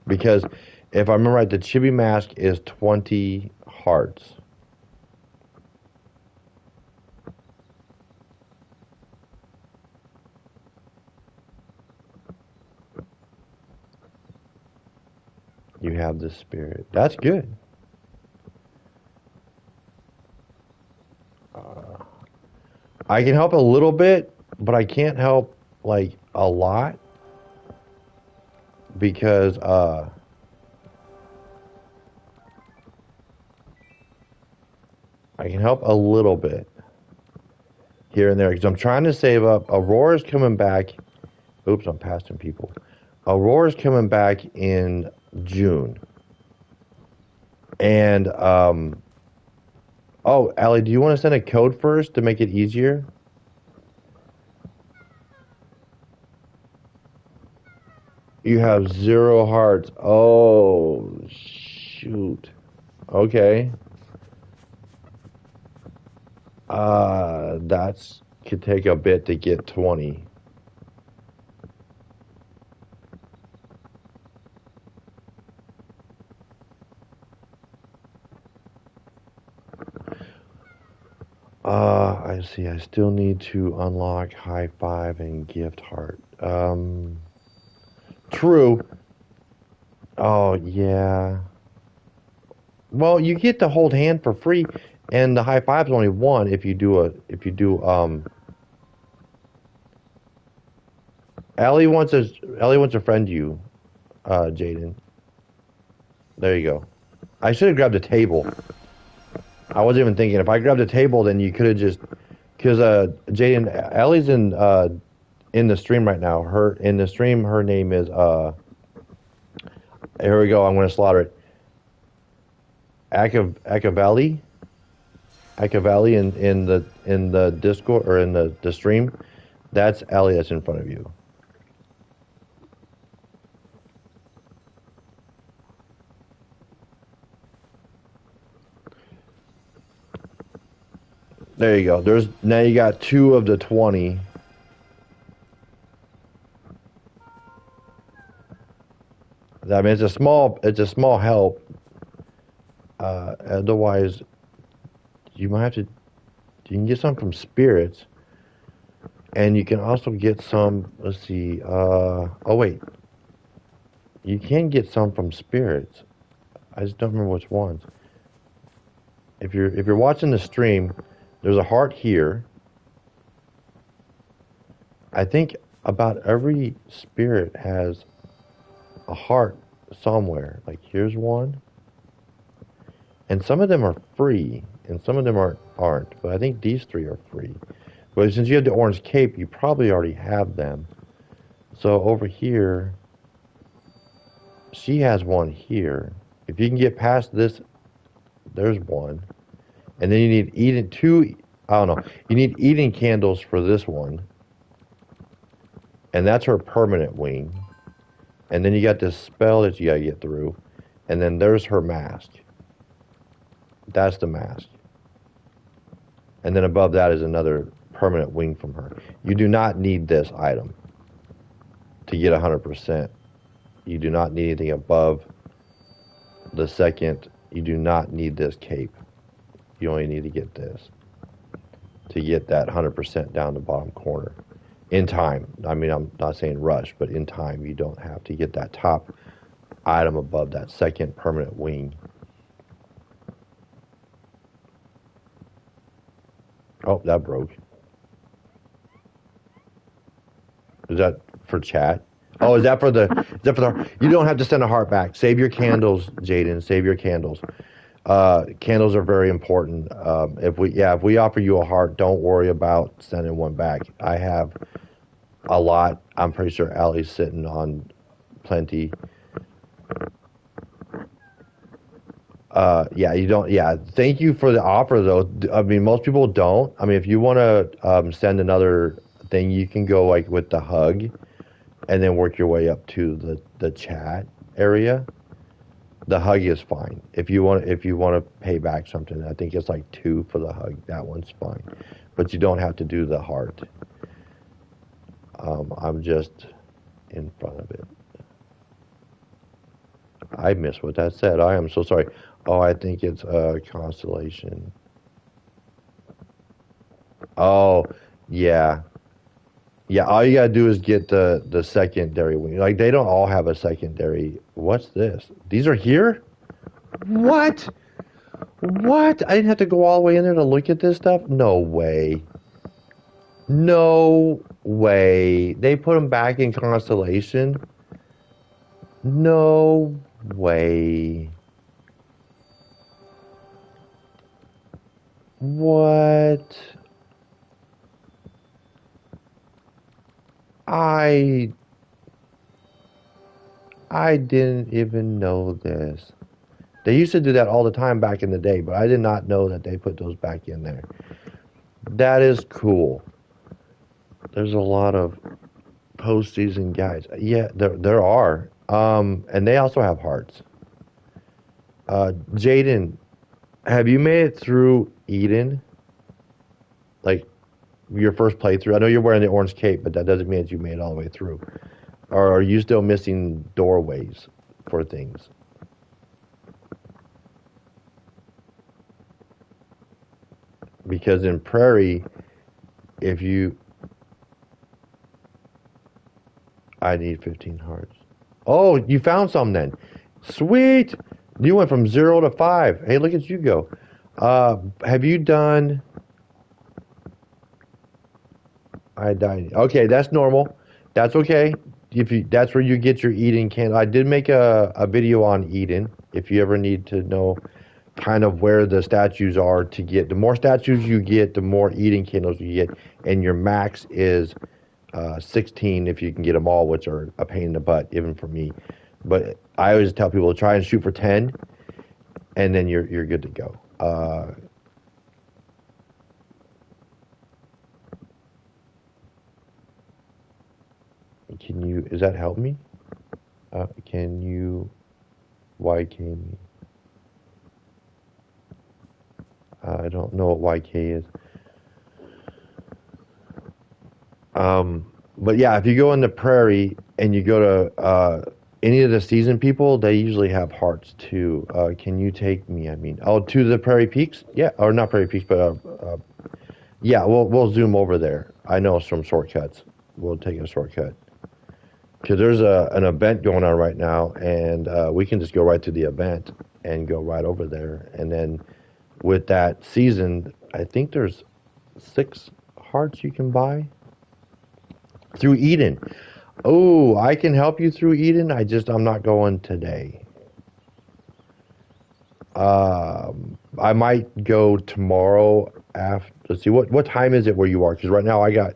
Because if I remember right, the chibi mask is 20 hearts. You have the spirit. That's good. I can help a little bit, but I can't help like a lot because I can help a little bit here and there because I'm trying to save up. Aurora's coming back. Oops, I'm passing people. Aurora's coming back in June. And oh, Allie, do you want to send a code first to make it easier? You have 0 hearts. Oh, shoot. Okay. That's could take a bit to get 20. I see. I still need to unlock high five and gift heart. True. Oh, yeah. Well, you get the hold hand for free, and the high five's only one if you do. Ellie wants to friend you, Jaden. There you go. I should have grabbed a table. I wasn't even thinking. If I grabbed a table, then you could have just because Jaden Ellie's in the stream right now. Her in the stream, her name is Here we go. I'm going to slaughter it. Akavali. Akavali in the Discord or in the stream. That's Ellie that's in front of you. There you go. There's now you got 2 of the 20. I mean, it's a small help. Otherwise, you might have to. You can get some from spirits, and you can also get some. Let's see. Oh wait, you can get some from spirits. I just don't remember which ones. If you're watching the stream, there's a heart here. I think about every spirit has a heart somewhere. Like here's one. And some of them are free, and some of them aren't. But I think these 3 are free. But since you have the orange cape, you probably already have them. So over here, she has one here. If you can get past this, there's one. And then you need eating 2. I don't know. You need eating candles for this one. And that's her permanent wing. And then you got this spell that you gotta get through. And then there's her mask. That's the mask. And then above that is another permanent wing from her. You do not need this item to get 100%. You do not need anything above the second. You do not need this cape. You only need to get this to get that 100% down the bottom corner. In time. I mean, I'm not saying rush, but in time, you don't have to get that top item above that second permanent wing. Oh, that broke. Is that for chat? Oh, is that for the? Is that for the? You don't have to send a heart back. Save your candles, Jaden. Save your candles. Candles are very important. If we offer you a heart, don't worry about sending one back. I have a lot. I'm pretty sure Allie's sitting on plenty. Yeah, you don't. Yeah, thank you for the offer, though. I mean, most people don't. I mean, if you want to send another thing, you can go like with the hug, and then work your way up to the chat area. The hug is fine. If you want to pay back something, I think it's like 2 for the hug. That one's fine, but you don't have to do the heart. I'm just in front of it. I missed what that said. I am so sorry. Oh, I think it's a constellation. Oh, yeah. Yeah, all you gotta do is get the secondary wing. Like, they don't all have a secondary. What's this? These are here? What? What? I didn't have to go all the way in there to look at this stuff? No way. No way. They put them back in Constellation? No way. What? I didn't even know this. They used to do that all the time back in the day, but I did not know that they put those back in there. That is cool. There's a lot of postseason guys. Yeah, there are. And they also have hearts. Jaden, have you made it through Eden? Like your first playthrough? I know you're wearing the orange cape, but that doesn't mean that you made it all the way through. Or are you still missing doorways for things? Because in Prairie, if you... I need 15 hearts. Oh, you found some then. Sweet! You went from 0 to 5. Hey, look at you go. Have you done... I died. Okay, that's normal. That's okay. That's where you get your Eden candle. I did make a video on Eden. If you ever need to know kind of where the statues are to get, the more statues you get, the more Eden candles you get, and your max is 16 if you can get them all, which are a pain in the butt even for me. But I always tell people to try and shoot for 10, and then you're good to go. Is that help me? Can you YK me? I don't know what YK is. But yeah, if you go in the Prairie and you go to any of the season people, they usually have hearts too. Can you take me? I mean, oh, to the Prairie Peaks? Yeah, or not Prairie Peaks, but yeah, we'll zoom over there. I know some shortcuts. We'll take a shortcut. Because there's an event going on right now, and we can just go right to the event and go right over there. And then with that season, I think there's 6 hearts you can buy through Eden. Oh, I can help you through Eden. I'm not going today. I might go tomorrow after. Let's see, what time is it where you are? Because right now I got,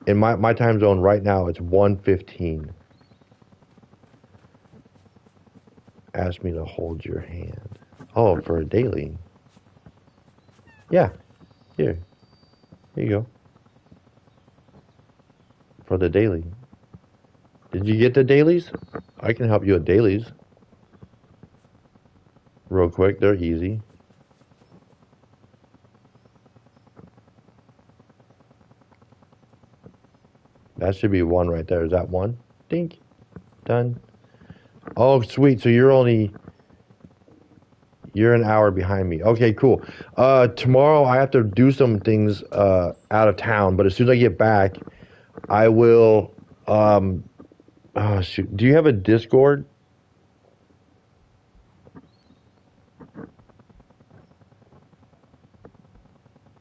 in my time zone right now, it's 1:15. Ask me to hold your hand. Oh, for a daily. Yeah. Here you go. For the daily. Did you get the dailies? I can help you with dailies. Real quick, they're easy. That should be one right there. Is that one? Dink. Done. Oh, sweet. So you're an hour behind me. Okay, cool. Tomorrow I have to do some things out of town, but as soon as I get back, I will. Oh shoot. Do you have a Discord?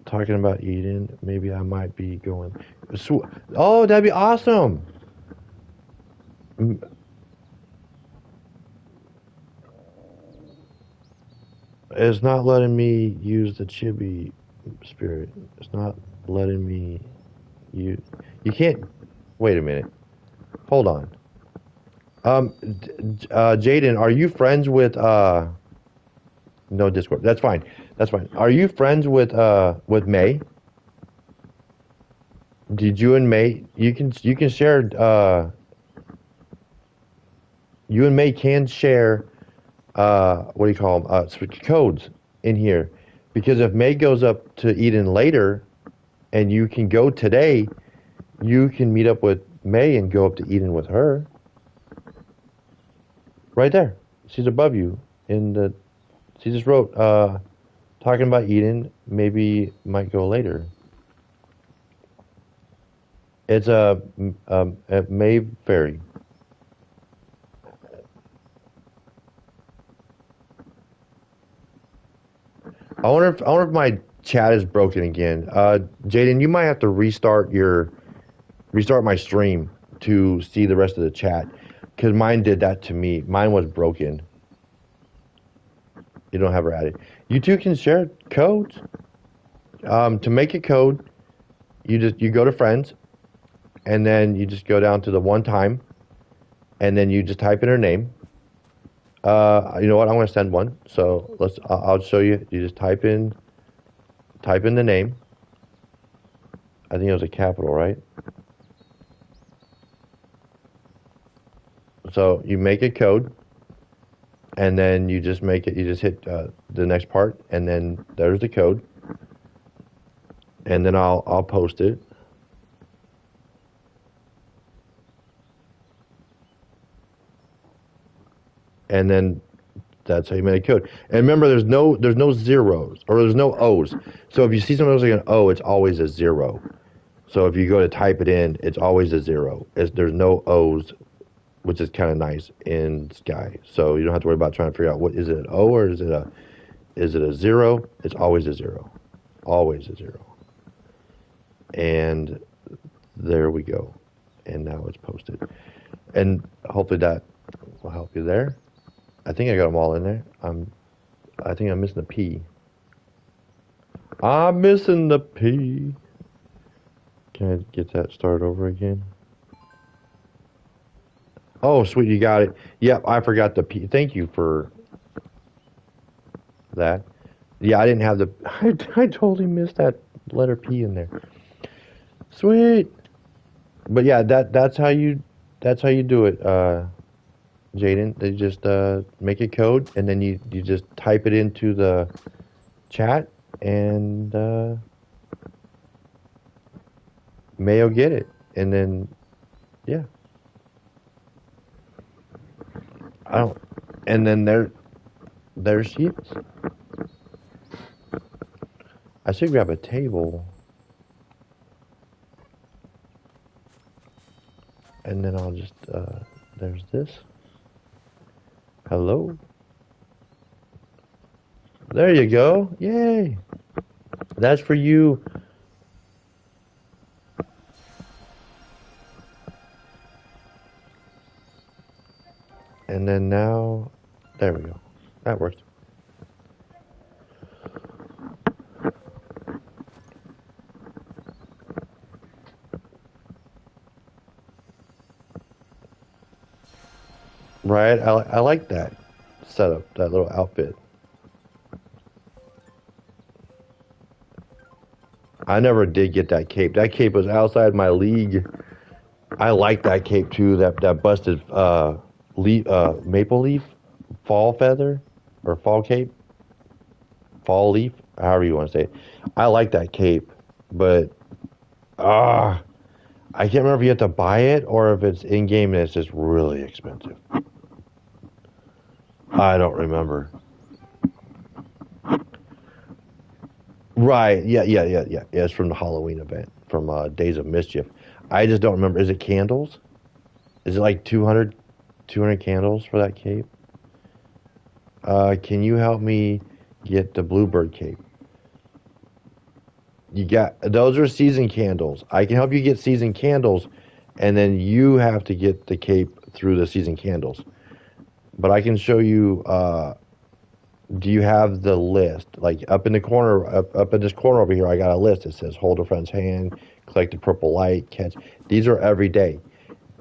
Talking about Eden. Maybe I might be going. Oh, that'd be awesome. Mm, It's not letting me use the chibi spirit. It's not letting me. You you can't. Wait a minute. Hold on. Jaden, are you friends with no Discord? That's fine. That's fine. Are you friends with May? Did you and May you can share you and May can share what do you call them codes in here because if May goes up to Eden later and you can go today, you can meet up with May and go up to Eden with her right there. She's above you in the. She just wrote talking about Eden. Maybe might go later. It's a May Fairy. I wonder if my chat is broken again. Jaden, you might have to restart my stream to see the rest of the chat because mine did that to me. Mine was broken. You don't have her added. You two can share codes. To make a code, you go to friends and then you just go down to the one time and then you just type in her name. You know what? I'm going to send one. So I'll show you. You just type in the name. I think it was a capital, right? So you make a code, and then you just make it. You just hit the next part, and then there's the code, and then I'll post it. And then that's how you make a code. And remember, there's no zeros or there's no O's. So if you see something else like an O, it's always a zero. So if you go to type it in, it's always a zero. There's no O's, which is kind of nice in Sky. So you don't have to worry about trying to figure out what is it an O or is it a zero? It's always a zero, always a zero. And there we go. And now it's posted. And hopefully that will help you there. I think I got them all in there. I think I'm missing the P. I'm missing the P. Can I get that started over again? Oh, sweet, you got it. Yep, I forgot the P. Thank you for that. Yeah, I didn't have the. I totally missed that letter P in there. Sweet. But yeah, that's how you do it, Jaden. They just make a code and then you just type it into the chat and Mayo get it. And then yeah, I don't. And then there she is. I should grab a table and then I'll just there's this. Hello. There you go. Yay. That's for you. And then now, there we go. That worked. Right? I like that setup, that little outfit. I never did get that cape. That cape was outside my league. I like that cape too. That busted leaf, maple leaf, fall feather, or fall cape, fall leaf, however you want to say it. I like that cape, but ah, I can't remember if you have to buy it or if it's in game and it's just really expensive. I don't remember. Right? Yeah. It's from the Halloween event from Days of Mischief. I just don't remember. Is it candles? Is it like 200 candles for that cape? Can you help me get the Bluebird cape? You got those are season candles. I can help you get season candles, and then you have to get the cape through the season candles. But I can show you. Do you have the list? Like up in the corner, up in this corner over here, I got a list. It says hold a friend's hand, collect the purple light, catch. These are every day,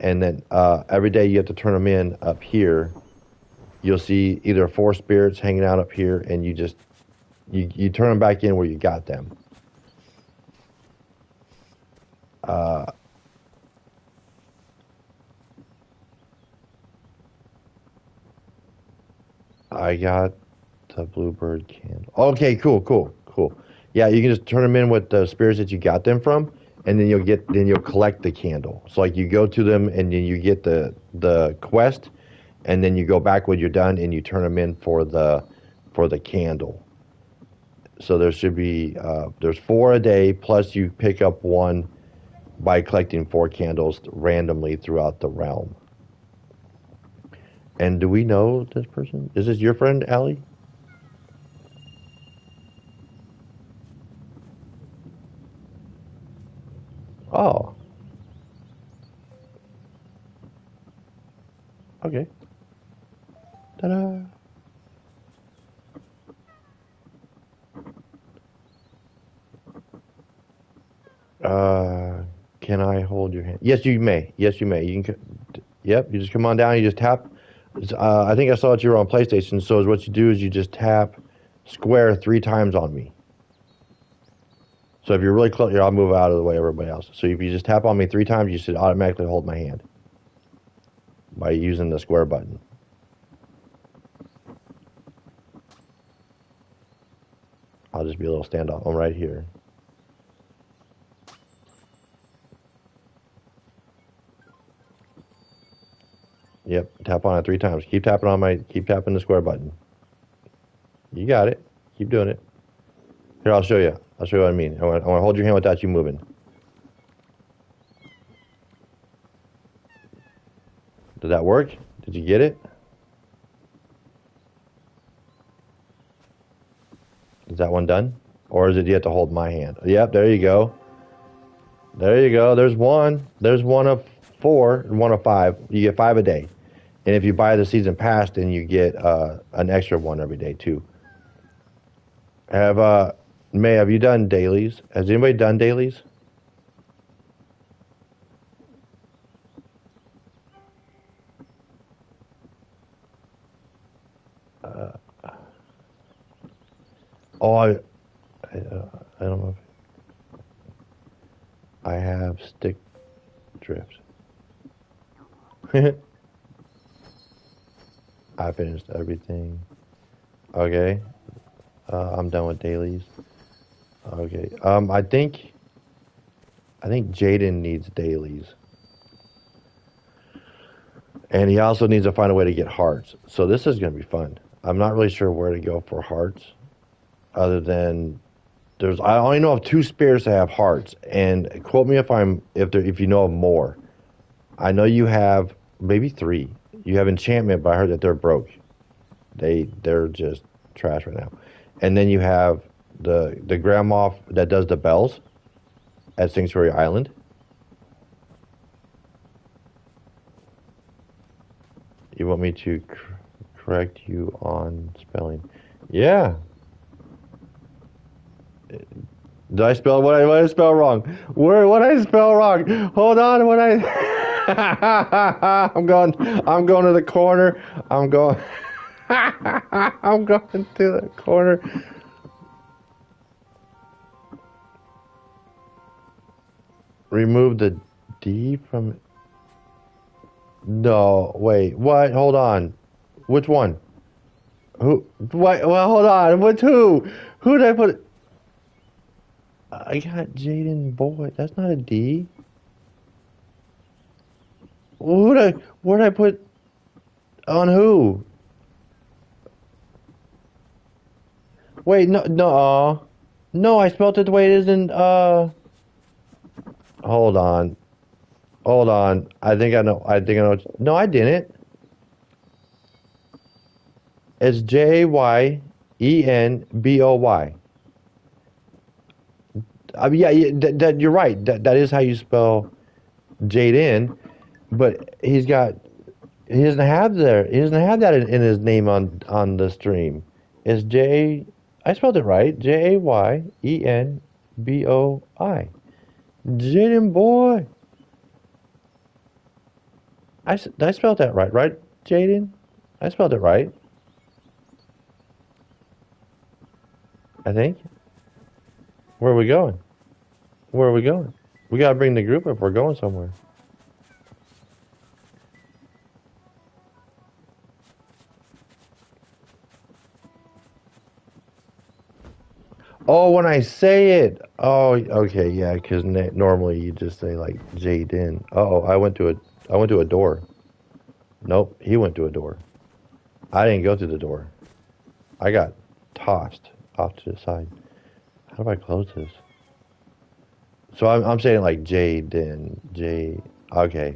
and then every day you have to turn them in up here. You'll see either four spirits hanging out up here, and you turn them back in where you got them. Uh, I got the bluebird candle. Okay, cool. Yeah, you can just turn them in with the spirits that you got them from, and then you'll collect the candle. So like you go to them and then you get the quest, and then you go back when you're done and you turn them in for the candle. So there should be there's four a day plus you pick up one by collecting four candles randomly throughout the realm. And do we know this person? Is this your friend, Allie? Oh, okay. Ta-da. Uh, can I hold your hand? Yes, you may. Yes, you may. You can. Yep. You just come on down. You just tap. I think I saw that you were on PlayStation. So is what you do is you just tap square three times on me. So if you're really close, here, I'll move out of the way of everybody else. So if you just tap on me three times, you should automatically hold my hand by using the square button. I'll just be a little standoff. I'm right here. Yep. Tap on it three times. Keep tapping the square button. You got it. Keep doing it. Here, I'll show you. I'll show you what I mean. I want to hold your hand without you moving. Did that work? Did you get it? Is that one done? Or is it you have to hold my hand? Yep, there you go. There you go. There's one. There's one of four and one of five. You get five a day. And if you buy the season pass, then you get an extra one every day too. Have May, have you done dailies? Has anybody done dailies? Uh, oh, I don't know. I have stick drift. I finished everything. Okay. I'm done with dailies. Okay. I think Jaden needs dailies, and he also needs to find a way to get hearts. So this is going to be fun. I'm not really sure where to go for hearts, other than I only know of two spirits that have hearts, and quote me if you know of more. I know you have maybe three. You have enchantment, but I heard that they're broke. They're just trash right now. And then you have the grandma that does the bells at Sanctuary Island. You want me to correct you on spelling? Yeah. Did I spell what I spell wrong? What I spell wrong? Hold on, what I I'm going to the corner. I'm going I'm going to the corner. Remove the D from No, wait. What? Hold on. Which one? Who? What? Well, hold on. Which who? Who did I put? I got Jaden Boyd. That's not a D. Who did I? Where did I put on who? Wait, no, no, no. I spelled it the way it is in. Hold on, hold on. I think I know. I think I know. No, I didn't. It's Jyenboy. Yeah, yeah that you're right. That is how you spell Jaden. But he doesn't have there. He doesn't have that in his name on the stream. It's J. I spelled it right. Jyenboy. Jaden boy. I spelled that right, right, Jaden? I spelled it right. I think. Where are we going? Where are we going? We gotta bring the group if we're going somewhere. Oh, when I say it. Oh, okay, yeah. Because normally you just say like Jaden. Oh, I went to a door. Nope, he went to a door. I didn't go through the door. I got tossed off to the side. How do I close this? So I'm saying like Jaden. J. Okay,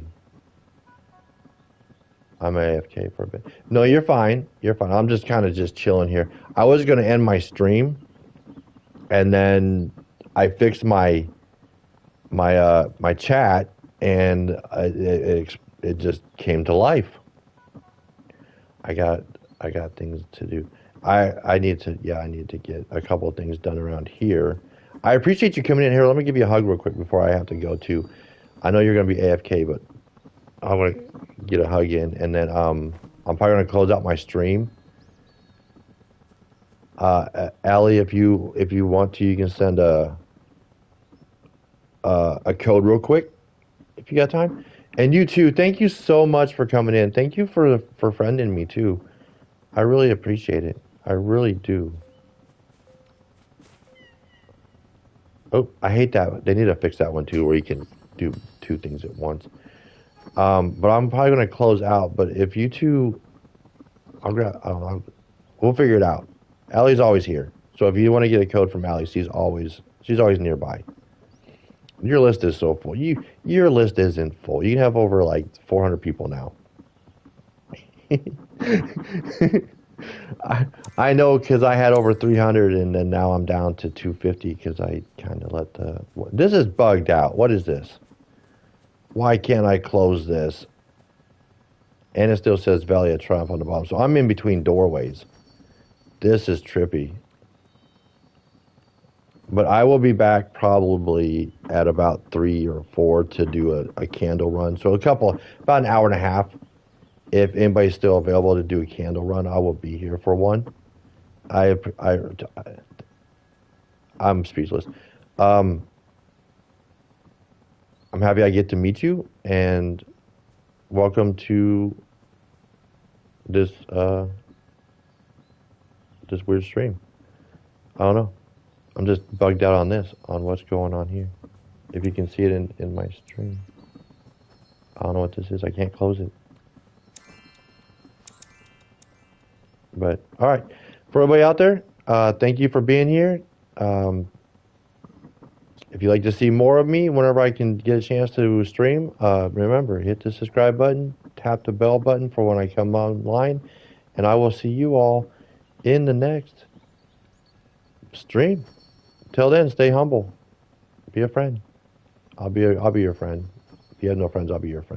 I'm AFK for a bit. No, you're fine. You're fine. I'm just kind of just chilling here. I was gonna end my stream, and then I fixed my chat, and it just came to life. I got I got things to do. I need to I need to get a couple of things done around here. I appreciate you coming in here. Let me give you a hug real quick before I have to go too. I know you're gonna be AFK, but I want to get a hug in, and then I'm probably gonna close out my stream. Allie, if you want to, you can send a code real quick if you got time. And you too, thank you so much for coming in. Thank you for friending me too. I really appreciate it. I really do. Oh, I hate that. They need to fix that one too, where you can do two things at once. But I'm probably gonna close out. But if you two, I don't know. We'll figure it out. Allie's always here. So if you want to get a code from Allie, she's always nearby. Your list is so full. Your list isn't full. You can have over like 400 people now. I know because I had over 300 and then now I'm down to 250 because I kind of let the. This is bugged out. What is this? Why can't I close this? And it still says Valley of Triumph on the bottom. So I'm in between doorways. This is trippy. But I will be back probably at about 3 or 4 to do a candle run. So about an hour and a half. If anybody's still available to do a candle run, I will be here for one. I, I, I'm speechless. Um, I'm happy I get to meet you, and welcome to this this weird stream. I don't know. I'm just bugged out on what's going on here. If you can see it in my stream. I don't know what this is. I can't close it. But all right, for everybody out there, thank you for being here. Um, if you'd like to see more of me whenever I can get a chance to stream, remember, hit the subscribe button, tap the bell button for when I come online, and I will see you all in the next stream. Till then, stay humble. Be a friend. I'll be your friend. If you have no friends, I'll be your friend.